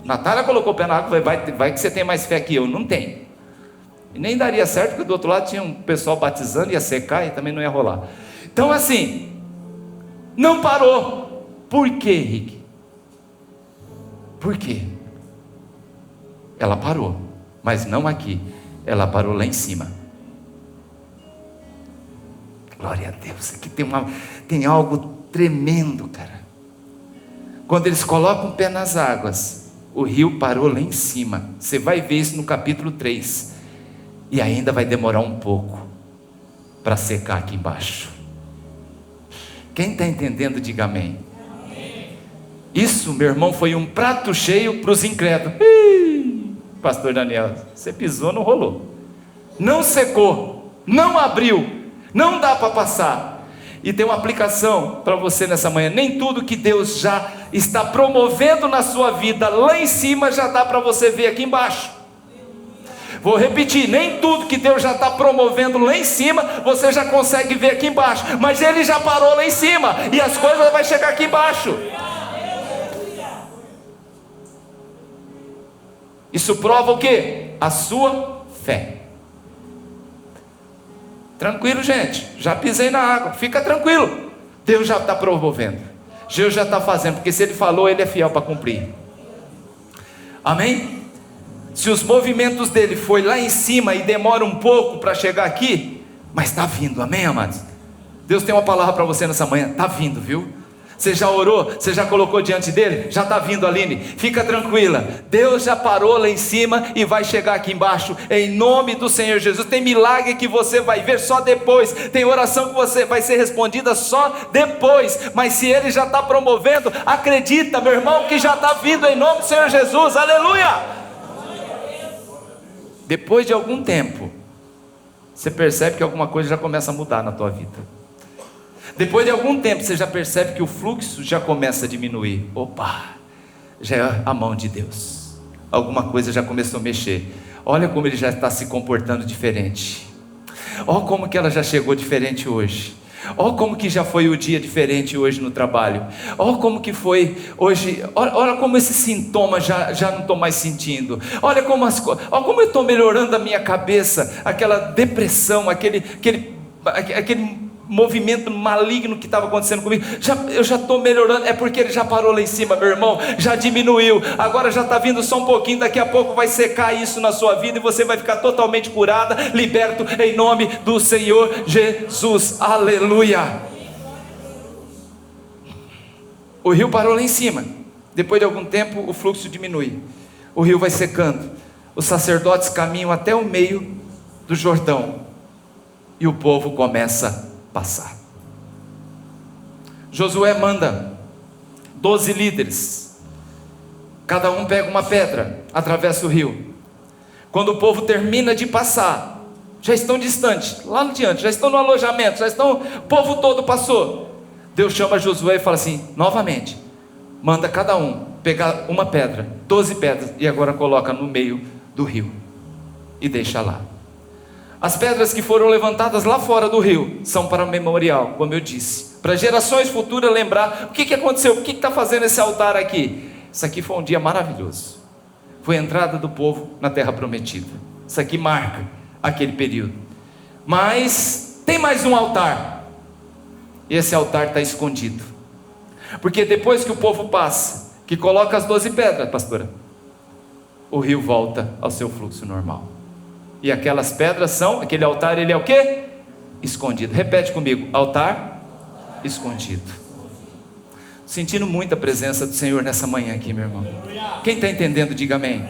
Speaker 1: Natália colocou o pé na água, vai que você tem mais fé que eu. Não tem. E nem daria certo, porque do outro lado tinha um pessoal batizando, ia secar e também não ia rolar. Então assim, não parou. Por quê, Rick? Por quê? Ela parou, mas não aqui. Ela parou lá em cima. Glória a Deus. Aqui tem algo tremendo, cara. Quando eles colocam o pé nas águas, o rio parou lá em cima. Você vai ver isso no capítulo 3. E ainda vai demorar um pouco para secar aqui embaixo. Quem está entendendo, diga amém. Isso, meu irmão, foi um prato cheio para os incrédulos. Pastor Daniel, você pisou, não rolou. Não secou, não abriu. Não dá para passar. E tem uma aplicação para você nessa manhã. Nem tudo que Deus já está promovendo na sua vida lá em cima já dá para você ver aqui embaixo. Vou repetir, nem tudo que Deus já está promovendo lá em cima você já consegue ver aqui embaixo. Mas Ele já parou lá em cima e as coisas vão chegar aqui embaixo. Isso prova o quê? A sua fé. Tranquilo, gente, já pisei na água, fica tranquilo. Deus já está promovendo, Deus já está fazendo, porque se Ele falou, Ele é fiel para cumprir. Amém? Se os movimentos dele foi lá em cima e demora um pouco para chegar aqui, mas está vindo, amém, amados? Deus tem uma palavra para você nessa manhã, está vindo, viu? Você já orou? Você já colocou diante dele? Já está vindo, Aline, fica tranquila. Deus já parou lá em cima e vai chegar aqui embaixo, em nome do Senhor Jesus. Tem milagre que você vai ver só depois, tem oração que você vai ser respondida só depois, mas se Ele já está promovendo, acredita, meu irmão, que já está vindo em nome do Senhor Jesus, aleluia. Depois de algum tempo, você percebe que alguma coisa já começa a mudar na tua vida. Depois de algum tempo você já percebe que o fluxo já começa a diminuir. Opa, já é a mão de Deus. Alguma coisa já começou a mexer. Olha como Ele já está se comportando diferente. Olha como que ela já chegou diferente hoje. Olha como que já foi o dia diferente hoje no trabalho. Olha como que foi hoje. Olha como esses sintomas já não estou mais sentindo. Olha como olha como eu estou melhorando a minha cabeça. Aquela depressão, aquele movimento maligno que estava acontecendo comigo, eu já estou melhorando. É porque ele já parou lá em cima, meu irmão, já diminuiu, agora já está vindo só um pouquinho, daqui a pouco vai secar isso na sua vida, e você vai ficar totalmente curada, liberto, em nome do Senhor Jesus, aleluia. O rio parou lá em cima, depois de algum tempo o fluxo diminui, o rio vai secando, os sacerdotes caminham até o meio do Jordão, e o povo começa a passar. Josué manda 12 líderes, cada um pega uma pedra, atravessa o rio. Quando o povo termina de passar, já estão distantes, lá adiante, já estão no alojamento, o povo todo passou. Deus chama Josué e fala assim, novamente, manda cada um pegar uma pedra, 12 pedras, e agora coloca no meio do rio, e deixa lá. As pedras que foram levantadas lá fora do rio, são para memorial, como eu disse, para gerações futuras lembrar, o que aconteceu, o que está fazendo esse altar aqui? Isso aqui foi um dia maravilhoso, foi a entrada do povo na terra prometida, isso aqui marca aquele período. Mas tem mais um altar, e esse altar está escondido, porque depois que o povo passa, que coloca as 12 pedras, pastora, o rio volta ao seu fluxo normal, e aquelas pedras são, aquele altar, ele é o quê? Escondido. Repete comigo, altar escondido. Sentindo muita presença do Senhor nessa manhã aqui, meu irmão. Quem está entendendo, diga amém.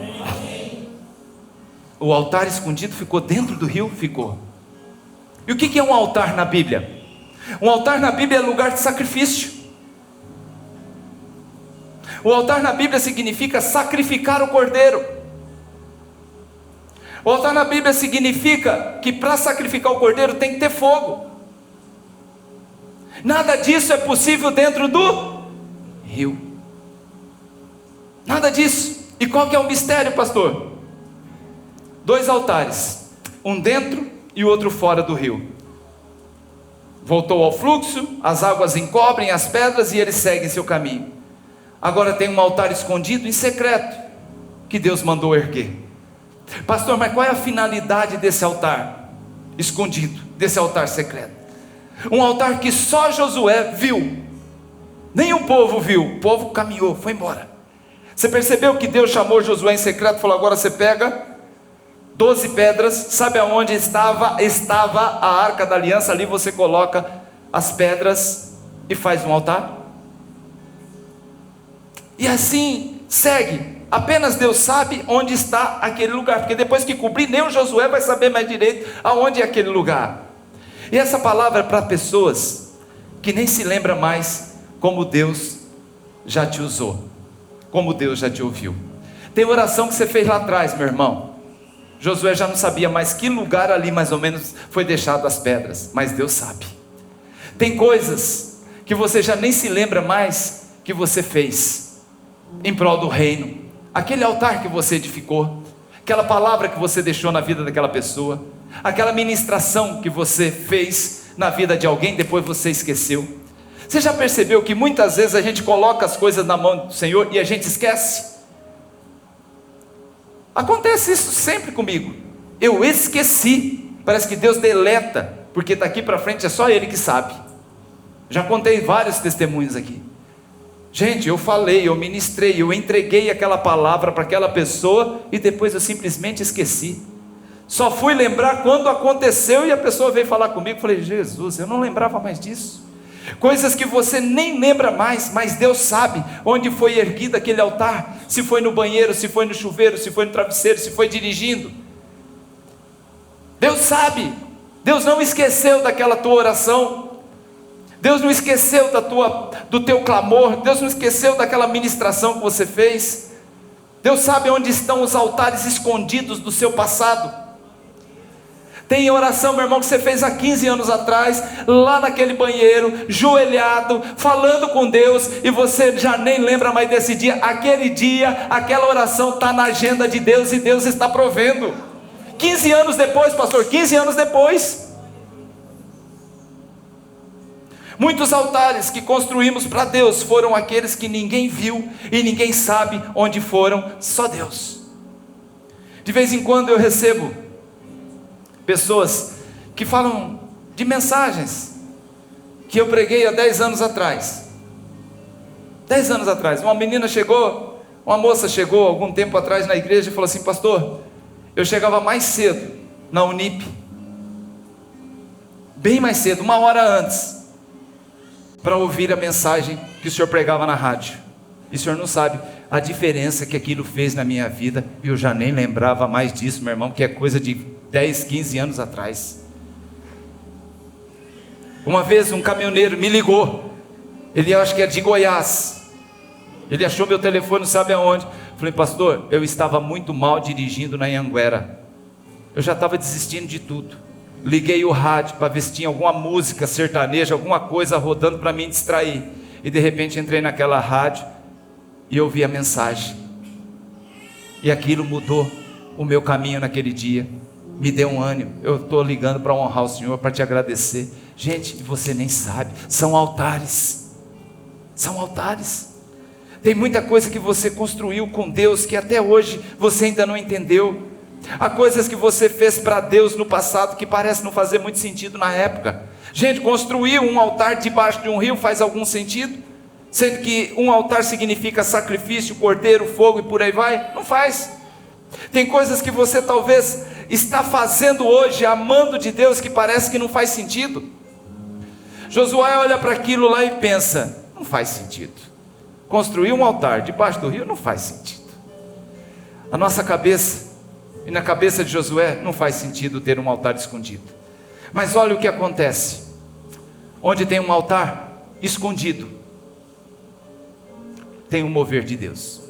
Speaker 1: O altar escondido ficou dentro do rio? Ficou. E o que é um altar na Bíblia? Um altar na Bíblia é lugar de sacrifício. O altar na Bíblia significa sacrificar o cordeiro. O altar na Bíblia significa que para sacrificar o cordeiro tem que ter fogo. Nada disso é possível dentro do rio. Nada disso. E qual que é o mistério, pastor? 2 altares, um dentro e o outro fora do rio. Voltou ao fluxo, as águas encobrem as pedras e ele segue seu caminho. Agora tem um altar escondido em secreto, que Deus mandou erguer. Pastor, mas qual é a finalidade desse altar escondido, desse altar secreto? Um altar que só Josué viu, nem o povo viu, o povo caminhou, foi embora. Você percebeu que Deus chamou Josué em secreto e falou, agora você pega 12 pedras, sabe aonde estava a arca da aliança, ali você coloca as pedras e faz um altar, e assim segue. Apenas Deus sabe onde está aquele lugar, porque depois que cobrir, nem o Josué vai saber mais direito aonde é aquele lugar. E essa palavra é para pessoas que nem se lembra mais como Deus já te usou, como Deus já te ouviu. Tem oração que você fez lá atrás, meu irmão, Josué já não sabia mais que lugar ali mais ou menos foi deixado as pedras, mas Deus sabe. Tem coisas que você já nem se lembra mais que você fez em prol do reino. Aquele altar que você edificou, aquela palavra que você deixou na vida daquela pessoa, aquela ministração que você fez na vida de alguém, depois você esqueceu. Você já percebeu que muitas vezes a gente coloca as coisas na mão do Senhor e a gente esquece? Acontece isso sempre comigo, eu esqueci, parece que Deus deleta, porque daqui para frente é só Ele que sabe. Já contei vários testemunhos aqui. Gente, eu falei, eu ministrei, eu entreguei aquela palavra para aquela pessoa e depois eu simplesmente esqueci. Só fui lembrar quando aconteceu e a pessoa veio falar comigo. Falei, Jesus, eu não lembrava mais disso. Coisas que você nem lembra mais, mas Deus sabe onde foi erguido aquele altar. Se foi no banheiro, se foi no chuveiro, se foi no travesseiro, se foi dirigindo. Deus sabe. Deus não esqueceu daquela tua oração. Deus não esqueceu do teu clamor. Deus não esqueceu daquela ministração que você fez. Deus sabe onde estão os altares escondidos do seu passado. Tem oração, meu irmão, que você fez há 15 anos atrás, lá naquele banheiro, joelhado, falando com Deus, e você já nem lembra mais desse dia. Aquele dia, aquela oração está na agenda de Deus e Deus está provendo. 15 anos depois, pastor, 15 anos depois. Muitos altares que construímos para Deus foram aqueles que ninguém viu e ninguém sabe onde foram, só Deus. De vez em quando eu recebo pessoas que falam de mensagens que eu preguei há 10 anos atrás. 10 anos atrás, uma moça chegou algum tempo atrás na igreja e falou assim: pastor, eu chegava mais cedo na Unip, bem mais cedo, 1 hora antes, para ouvir a mensagem que o senhor pregava na rádio. E o senhor não sabe a diferença que aquilo fez na minha vida. E eu já nem lembrava mais disso, meu irmão, que é coisa de 10, 15 anos atrás. Uma vez um caminhoneiro me ligou, ele acho que é de Goiás, ele achou meu telefone não sabe aonde. Falei: pastor, eu estava muito mal dirigindo na Anhanguera, eu já estava desistindo de tudo. Liguei o rádio para ver se tinha alguma música sertaneja, alguma coisa rodando para me distrair. E de repente entrei naquela rádio e ouvi a mensagem. E aquilo mudou o meu caminho naquele dia. Me deu um ânimo. Eu estou ligando para honrar o Senhor, para te agradecer. Gente, você nem sabe, são altares. São altares. Tem muita coisa que você construiu com Deus que até hoje você ainda não entendeu. Há coisas que você fez para Deus no passado que parece não fazer muito sentido na época. Gente, construir um altar debaixo de um rio faz algum sentido? Sendo que um altar significa sacrifício, cordeiro, fogo e por aí vai? Não faz. Tem coisas que você talvez está fazendo hoje, amando de Deus, que parece que não faz sentido. Josué olha para aquilo lá e pensa: não faz sentido. Construir um altar debaixo do rio não faz sentido. A nossa cabeça e na cabeça de Josué não faz sentido ter um altar escondido. Mas olha o que acontece. Onde tem um altar escondido, tem um mover de Deus.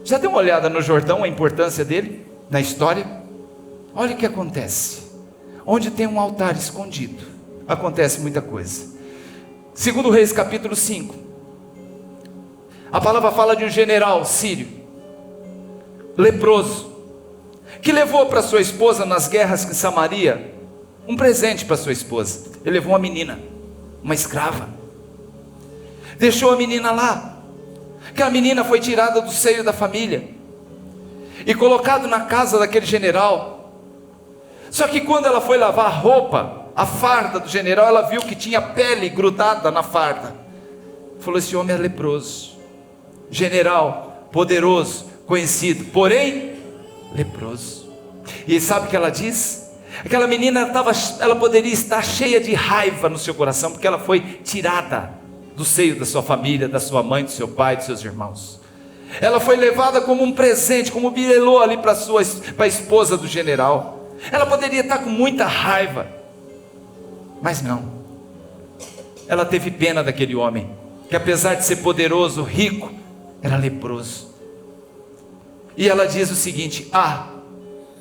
Speaker 1: Já deu uma olhada no Jordão, a importância dele na história? Olha o que acontece. Onde tem um altar escondido, acontece muita coisa. 2 Reis capítulo 5, a palavra fala de um general sírio, leproso, que levou para sua esposa nas guerras em Samaria, um presente para sua esposa. Ele levou uma menina, uma escrava, deixou a menina lá. Que a menina foi tirada do seio da família e colocada na casa daquele general. Só que quando ela foi lavar a roupa, a farda do general, ela viu que tinha pele grudada na farda. Falou: esse homem é leproso. General, poderoso, conhecido, porém leproso. E sabe o que ela diz? Aquela menina ela poderia estar cheia de raiva no seu coração, porque ela foi tirada do seio da sua família, da sua mãe, do seu pai, dos seus irmãos. Ela foi levada como um presente, como birelô ali para a esposa do general. Ela poderia estar com muita raiva, mas não. Ela teve pena daquele homem, que apesar de ser poderoso, rico, era leproso. E ela diz o seguinte: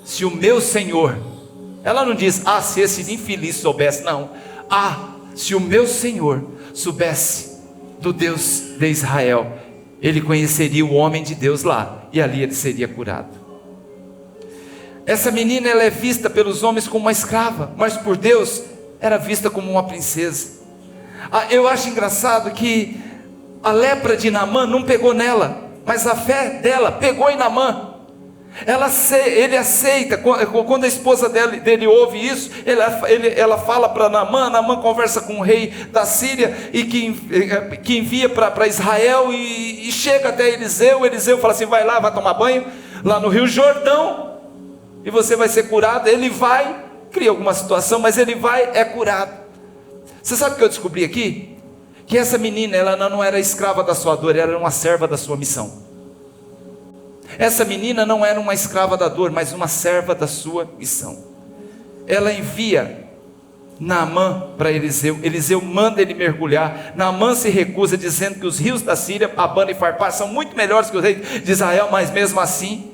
Speaker 1: se o meu Senhor, ela não diz: se esse infeliz soubesse, não. Se o meu Senhor soubesse do Deus de Israel, ele conheceria o homem de Deus lá, e ali ele seria curado. Essa menina, ela é vista pelos homens como uma escrava, mas por Deus era vista como uma princesa. Eu acho engraçado que a lepra de Naamã não pegou nela, mas a fé dela pegou em Naamã. Ele aceita. Quando a esposa dele ouve isso, ela fala para Naamã. Naamã conversa com o rei da Síria, e que envia para Israel, e chega até Eliseu. Eliseu fala assim: vai lá, vai tomar banho lá no Rio Jordão, e você vai ser curado. Ele vai, cria alguma situação, mas ele vai, é curado. Você sabe o que eu descobri aqui? Que essa menina, ela não era escrava da sua dor, ela era uma serva da sua missão. Essa menina não era uma escrava da dor, mas uma serva da sua missão. Ela envia Naamã para Eliseu. Eliseu manda ele mergulhar. Naamã se recusa, dizendo que os rios da Síria, Abana e Farpar, são muito melhores que os rios de Israel. Mas mesmo assim,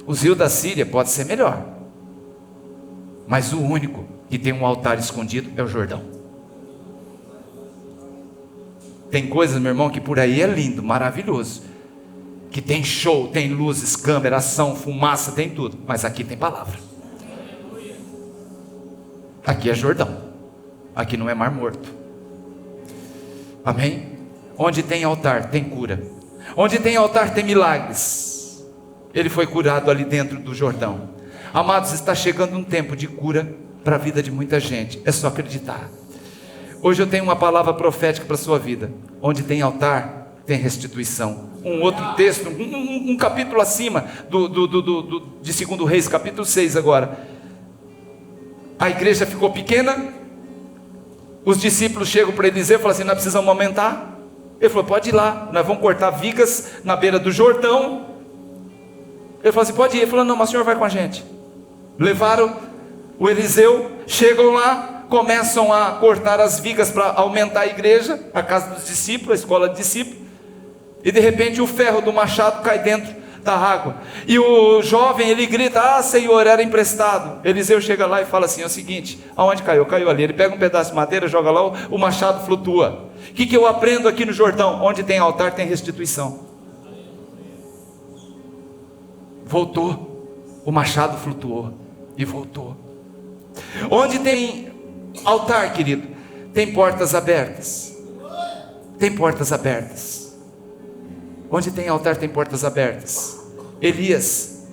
Speaker 1: os rios da Síria podem ser melhor, mas o único que tem um altar escondido é o Jordão. Tem coisas, meu irmão, que por aí é lindo, maravilhoso, que tem show, tem luzes, câmera, ação, fumaça, tem tudo, mas aqui tem palavra. Aqui é Jordão, aqui não é Mar Morto. Amém? Onde tem altar tem cura, onde tem altar tem milagres. Ele foi curado ali dentro do Jordão. Amados, está chegando um tempo de cura para a vida de muita gente. É só acreditar. Hoje eu tenho uma palavra profética para a sua vida. Onde tem altar, tem restituição. Um outro texto, um capítulo acima de 2 Reis, capítulo 6 agora. A igreja ficou pequena. Os discípulos chegam para Eliseu e falam assim: nós precisamos aumentar. Ele falou: pode ir lá, nós vamos cortar vigas na beira do Jordão. Ele falou assim: pode ir. Ele falou: não, mas o senhor vai com a gente. Levaram o Eliseu, chegam lá, começam a cortar as vigas para aumentar a igreja, a casa dos discípulos, a escola de discípulos. E de repente o ferro do machado cai dentro da água. E o jovem, ele grita: ah, Senhor, era emprestado. Eliseu chega lá e fala assim: é o seguinte, aonde caiu? Caiu ali. Ele pega um pedaço de madeira, joga lá, o machado flutua. O que eu aprendo aqui no Jordão? Onde tem altar, tem restituição. Voltou. O machado flutuou e voltou. Onde tem altar, querido, tem portas abertas. Tem portas abertas. Onde tem altar tem portas abertas. Elias,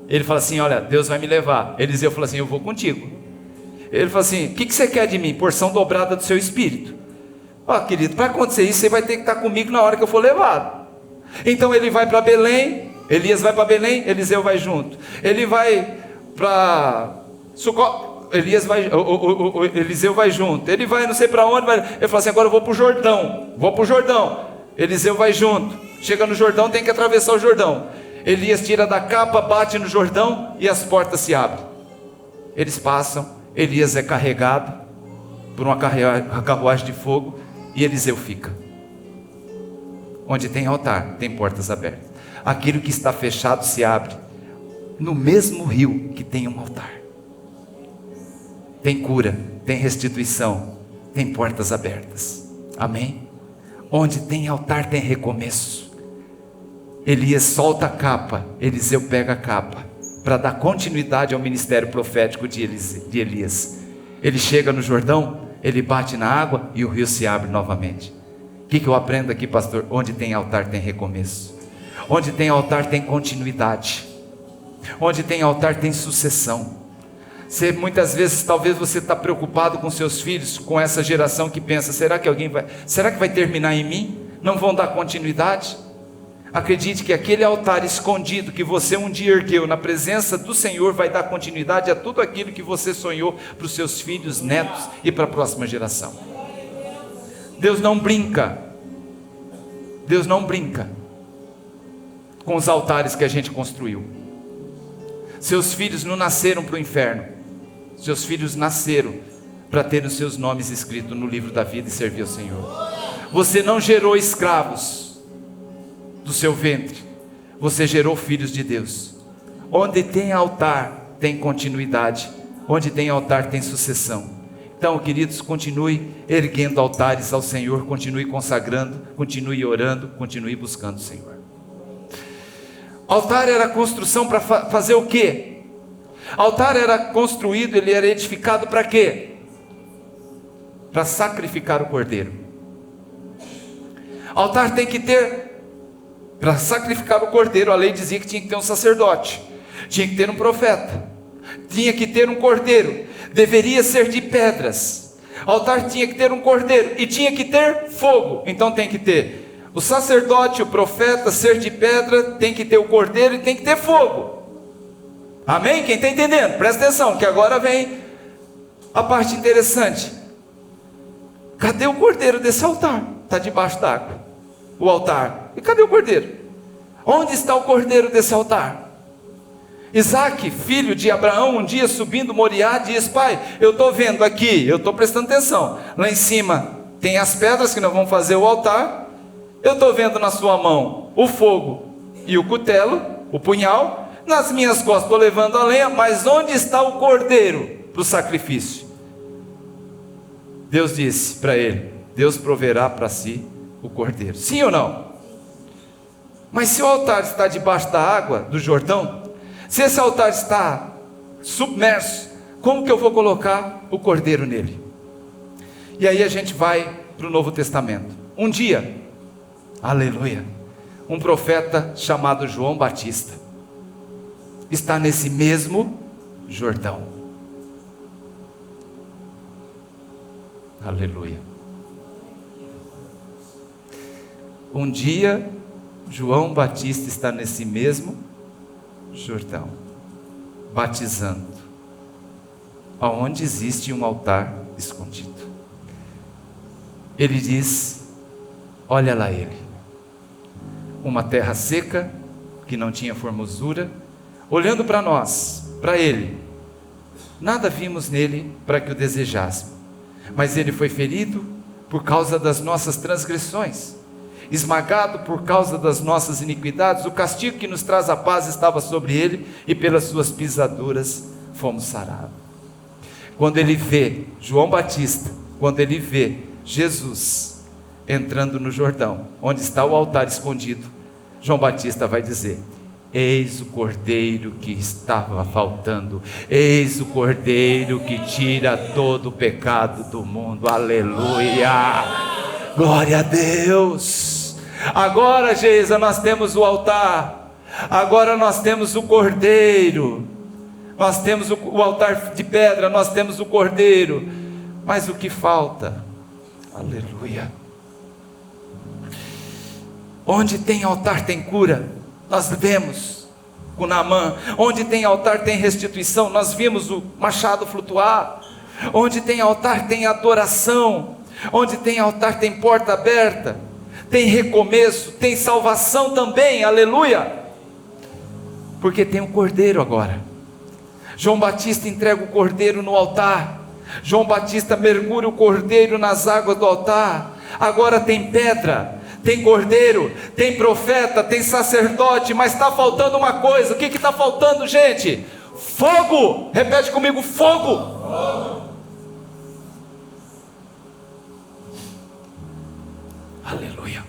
Speaker 1: ele fala assim: olha, Deus vai me levar. Eliseu falou assim: eu vou contigo. Ele falou assim: o que você quer de mim? Porção dobrada do seu espírito. Ó, querido, para acontecer isso, você vai ter que estar comigo na hora que eu for levado. Então ele vai para Belém. Elias vai para Belém, Eliseu vai junto. Ele vai para Sucó, Eliseu vai junto. Ele vai não sei para onde, ele fala assim: agora eu vou para o Jordão. Vou para o Jordão. Eliseu vai junto. Chega no Jordão, tem que atravessar o Jordão. Elias tira da capa, bate no Jordão e as portas se abrem. Eles passam. Elias é carregado por uma carruagem de fogo e Eliseu fica. Onde tem altar, tem portas abertas. Aquilo que está fechado se abre no mesmo rio que tem um altar. Tem cura, tem restituição, tem portas abertas. Amém? Onde tem altar tem recomeço. Elias solta a capa, Eliseu pega a capa para dar continuidade ao ministério profético de Elias. Ele chega no Jordão, ele bate na água e o rio se abre novamente. O que eu aprendo aqui, pastor? Onde tem altar tem recomeço. Onde tem altar tem continuidade. Onde tem altar tem sucessão. Muitas vezes, talvez você está preocupado com seus filhos, com essa geração que pensa: será que vai terminar em mim? Não vão dar continuidade? Acredite que aquele altar escondido que você um dia ergueu na presença do Senhor vai dar continuidade a tudo aquilo que você sonhou para os seus filhos, netos e para a próxima geração. Deus não brinca. Deus não brinca com os altares que a gente construiu. Seus filhos não nasceram para o inferno. Seus filhos nasceram para ter os seus nomes escritos no livro da vida e servir ao Senhor. Você não gerou escravos do seu ventre. Você gerou filhos de Deus. Onde tem altar, tem continuidade. Onde tem altar, tem sucessão. Então, queridos, continue erguendo altares ao Senhor. Continue consagrando, continue orando, continue buscando o Senhor. Altar era construção para fazer o quê? Altar era construído, ele era edificado para quê? Para sacrificar o cordeiro. Altar tem que ter, para sacrificar o cordeiro, a lei dizia que tinha que ter um sacerdote, tinha que ter um profeta, tinha que ter um cordeiro, deveria ser de pedras. Altar tinha que ter um cordeiro e tinha que ter fogo. Então tem que ter o sacerdote, o profeta, ser de pedra, tem que ter o cordeiro e tem que ter fogo. Amém? Quem está entendendo? Presta atenção, que agora vem a parte interessante. Cadê o cordeiro desse altar? Está debaixo d'água, o altar. E cadê o cordeiro? Onde está o cordeiro desse altar? Isaac, filho de Abraão, um dia subindo Moriá, diz: pai, eu estou vendo aqui, eu estou prestando atenção, lá em cima tem as pedras que nós vamos fazer o altar. Eu estou vendo na sua mão o fogo e o cutelo, o punhal. Nas minhas costas estou levando a lenha, mas onde está o cordeiro para o sacrifício? Deus disse para ele: Deus proverá para si o cordeiro. Sim ou não? Mas se o altar está debaixo da água do Jordão, se esse altar está submerso, como que eu vou colocar o cordeiro nele? E aí a gente vai para o Novo Testamento. Um dia, aleluia, um profeta chamado João Batista está nesse mesmo Jordão. Aleluia. Um dia, João Batista está nesse mesmo Jordão, batizando, aonde existe um altar escondido. Ele diz: olha lá ele, uma terra seca, que não tinha formosura, olhando para nós, para ele, nada vimos nele para que o desejássemos, mas ele foi ferido por causa das nossas transgressões, esmagado por causa das nossas iniquidades, o castigo que nos traz a paz estava sobre ele, e pelas suas pisaduras fomos sarados. Quando ele vê João Batista, quando ele vê Jesus entrando no Jordão, onde está o altar escondido, João Batista vai dizer: eis o cordeiro que estava faltando, eis o cordeiro que tira todo o pecado do mundo. Aleluia, glória a Deus. Agora, Geisa, nós temos o altar, agora nós temos o cordeiro, nós temos o altar de pedra, nós temos o cordeiro, mas o que falta? Aleluia. Onde tem altar tem cura, nós vemos com Naamã. Onde tem altar tem restituição, nós vimos o machado flutuar. Onde tem altar tem adoração, onde tem altar tem porta aberta, tem recomeço, tem salvação também, aleluia, porque tem o cordeiro agora. João Batista entrega o cordeiro no altar, João Batista mergulha o cordeiro nas águas do altar. Agora tem pedra, tem cordeiro, tem profeta, tem sacerdote, mas está faltando uma coisa. O que está faltando, gente? Fogo. Repete comigo: fogo. Fogo. Aleluia.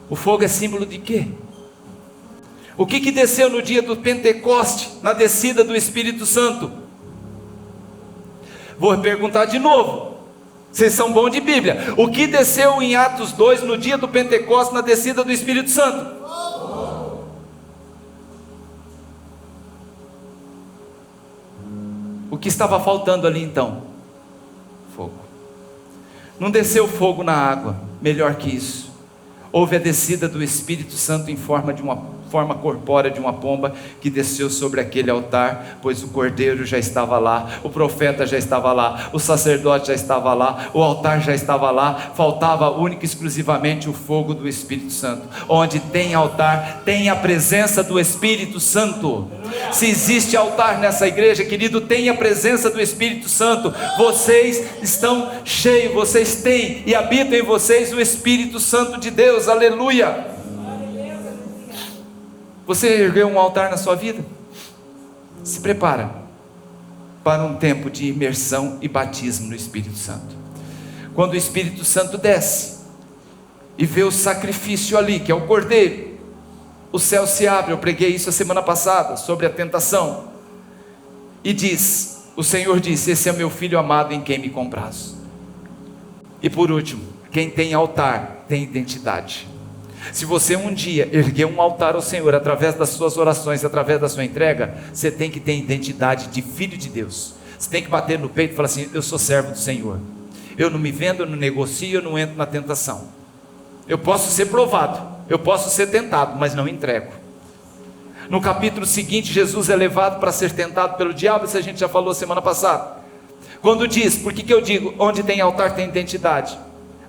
Speaker 1: O fogo é símbolo de quê? O que desceu no dia do Pentecoste, na descida do Espírito Santo? Vou perguntar de novo, vocês são bons de Bíblia. O que desceu em Atos 2, no dia do Pentecostes, na descida do Espírito Santo? O que estava faltando ali então? Fogo. Não desceu fogo na água, melhor que isso. Houve a descida do Espírito Santo em forma corpórea de uma pomba, que desceu sobre aquele altar, pois o cordeiro já estava lá, o profeta já estava lá, o sacerdote já estava lá, o altar já estava lá, faltava única e exclusivamente o fogo do Espírito Santo. Onde tem altar, tem a presença do Espírito Santo. Se existe altar nessa igreja, querido, tem a presença do Espírito Santo. Vocês estão cheios, vocês têm e habitam em vocês o Espírito Santo de Deus, aleluia. Você ergueu um altar na sua vida? Se prepara para um tempo de imersão e batismo no Espírito Santo. Quando o Espírito Santo desce e vê o sacrifício ali, que é o cordeiro, o céu se abre. Eu preguei isso a semana passada, sobre a tentação, e diz, o Senhor disse: esse é meu filho amado em quem me comprazo. E por último, quem tem altar tem identidade. Se você um dia erguer um altar ao Senhor, através das suas orações, através da sua entrega, você tem que ter identidade de filho de Deus. Você tem que bater no peito e falar assim: eu sou servo do Senhor, eu não me vendo, eu não negocio, eu não entro na tentação. Eu posso ser provado, eu posso ser tentado, mas não entrego. No capítulo seguinte, Jesus é levado para ser tentado pelo diabo. Isso a gente já falou semana passada. Quando diz, por que eu digo, onde tem altar tem identidade?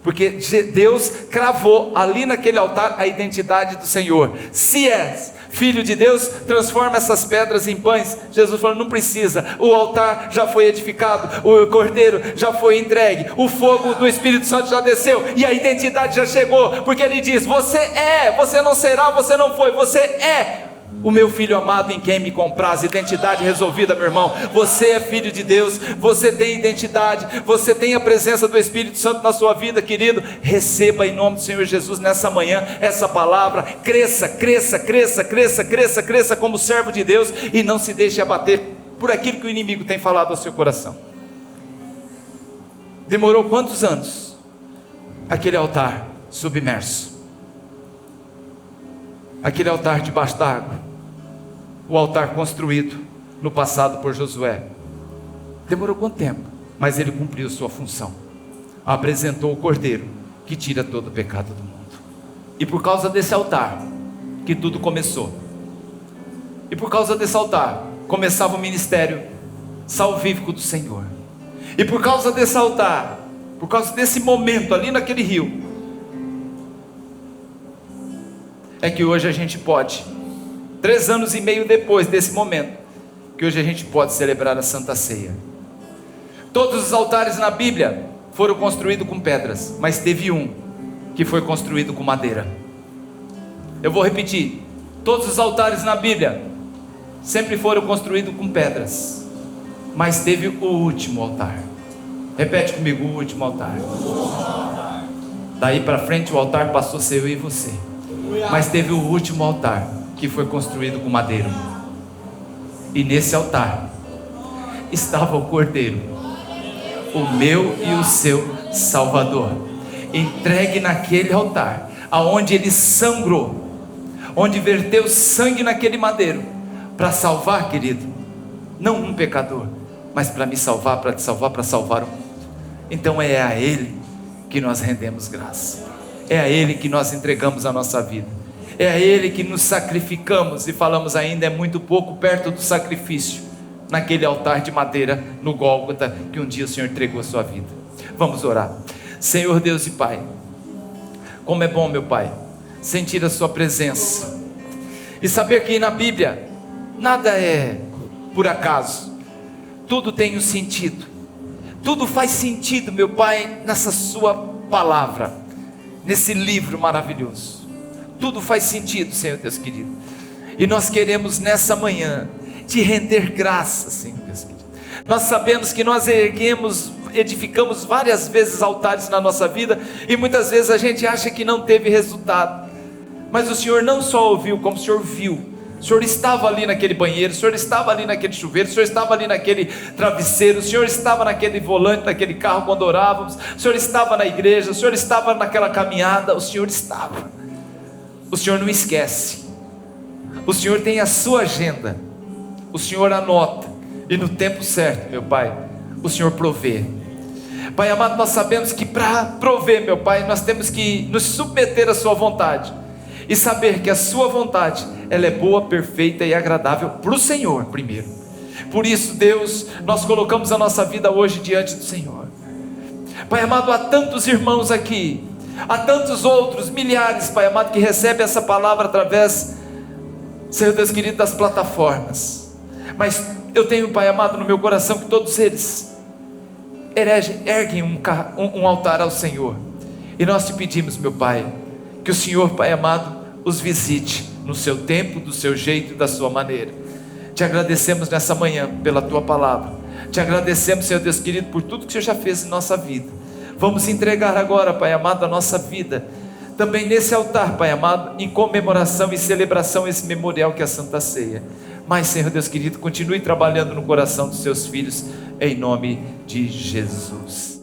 Speaker 1: Porque Deus cravou ali naquele altar a identidade do Senhor. Se és filho de Deus, transforma essas pedras em pães. Jesus falou: não precisa, o altar já foi edificado, o cordeiro já foi entregue, o fogo do Espírito Santo já desceu, e a identidade já chegou. Porque ele diz: você é, você não será, você não foi, você é o meu filho amado em quem me compraz. Identidade resolvida, meu irmão. Você é filho de Deus, você tem identidade, você tem a presença do Espírito Santo na sua vida, querido. Receba em nome do Senhor Jesus nessa manhã essa palavra. Cresça, cresça, cresça, cresça, cresça, cresça como servo de Deus, e não se deixe abater por aquilo que o inimigo tem falado ao seu coração. Demorou quantos anos aquele altar submerso, aquele altar debaixo d'água, o altar construído no passado por Josué? Demorou quanto tempo? Mas ele cumpriu sua função. apresentou o Cordeiro que tira todo o pecado do mundo. E por causa desse altar que tudo começou. E por causa desse altar começava o ministério salvífico do Senhor. E por causa desse altar, por causa desse momento ali naquele rio, é que hoje a gente pode, 3 anos e meio depois desse momento, que hoje a gente pode celebrar a Santa Ceia. Todos os altares na Bíblia foram construídos com pedras, mas teve um que foi construído com madeira. Eu vou repetir: todos os altares na Bíblia sempre foram construídos com pedras, mas teve o último altar. Repete comigo: o último altar. Daí para frente o altar passou a ser eu e você, mas teve o último altar que foi construído com madeira. E nesse altar estava o Cordeiro, o meu e o seu Salvador, entregue naquele altar, aonde ele sangrou, onde verteu sangue naquele madeiro, para salvar, querido, não um pecador, mas para me salvar, para te salvar, para salvar o mundo. Então é a Ele que nós rendemos graça, é a Ele que nós entregamos a nossa vida, é a Ele que nos sacrificamos e falamos: ainda é muito pouco perto do sacrifício naquele altar de madeira no Gólgota, que um dia o Senhor entregou a sua vida. Vamos orar. Senhor Deus e Pai, como é bom, meu Pai, sentir a sua presença e saber que na Bíblia nada é por acaso, tudo tem um sentido, tudo faz sentido, meu Pai, nessa sua palavra, nesse livro maravilhoso. Tudo faz sentido, Senhor Deus querido, e nós queremos nessa manhã te render graça, Senhor Deus querido. Nós sabemos que nós edificamos várias vezes altares na nossa vida, e muitas vezes a gente acha que não teve resultado, mas o Senhor não só ouviu, como o Senhor viu. O Senhor estava ali naquele banheiro, o Senhor estava ali naquele chuveiro, o Senhor estava ali naquele travesseiro, o Senhor estava naquele volante daquele carro quando orávamos, o Senhor estava na igreja, o Senhor estava naquela caminhada, o Senhor estava. O Senhor não esquece, o Senhor tem a sua agenda, o Senhor anota, e no tempo certo, meu Pai, o Senhor provê. Pai amado, nós sabemos que para prover, meu Pai, nós temos que nos submeter à sua vontade, e saber que a sua vontade, ela é boa, perfeita e agradável para o Senhor primeiro. Por isso, Deus, nós colocamos a nossa vida hoje diante do Senhor. Pai amado, há tantos irmãos aqui, há tantos outros, milhares, Pai amado, que recebem essa palavra através, Senhor Deus querido, das plataformas. Mas eu tenho, Pai amado, no meu coração que todos eles erguem um altar ao Senhor. E nós te pedimos, meu Pai, que o Senhor, Pai amado, os visite no seu tempo, do seu jeito, da sua maneira. Te agradecemos nessa manhã pela tua palavra. Te agradecemos, Senhor Deus querido, por tudo que o Senhor já fez em nossa vida. Vamos entregar agora, Pai amado, a nossa vida também nesse altar, Pai amado, em comemoração e celebração esse memorial que é a Santa Ceia. Mas, Senhor Deus querido, continue trabalhando no coração dos seus filhos, em nome de Jesus.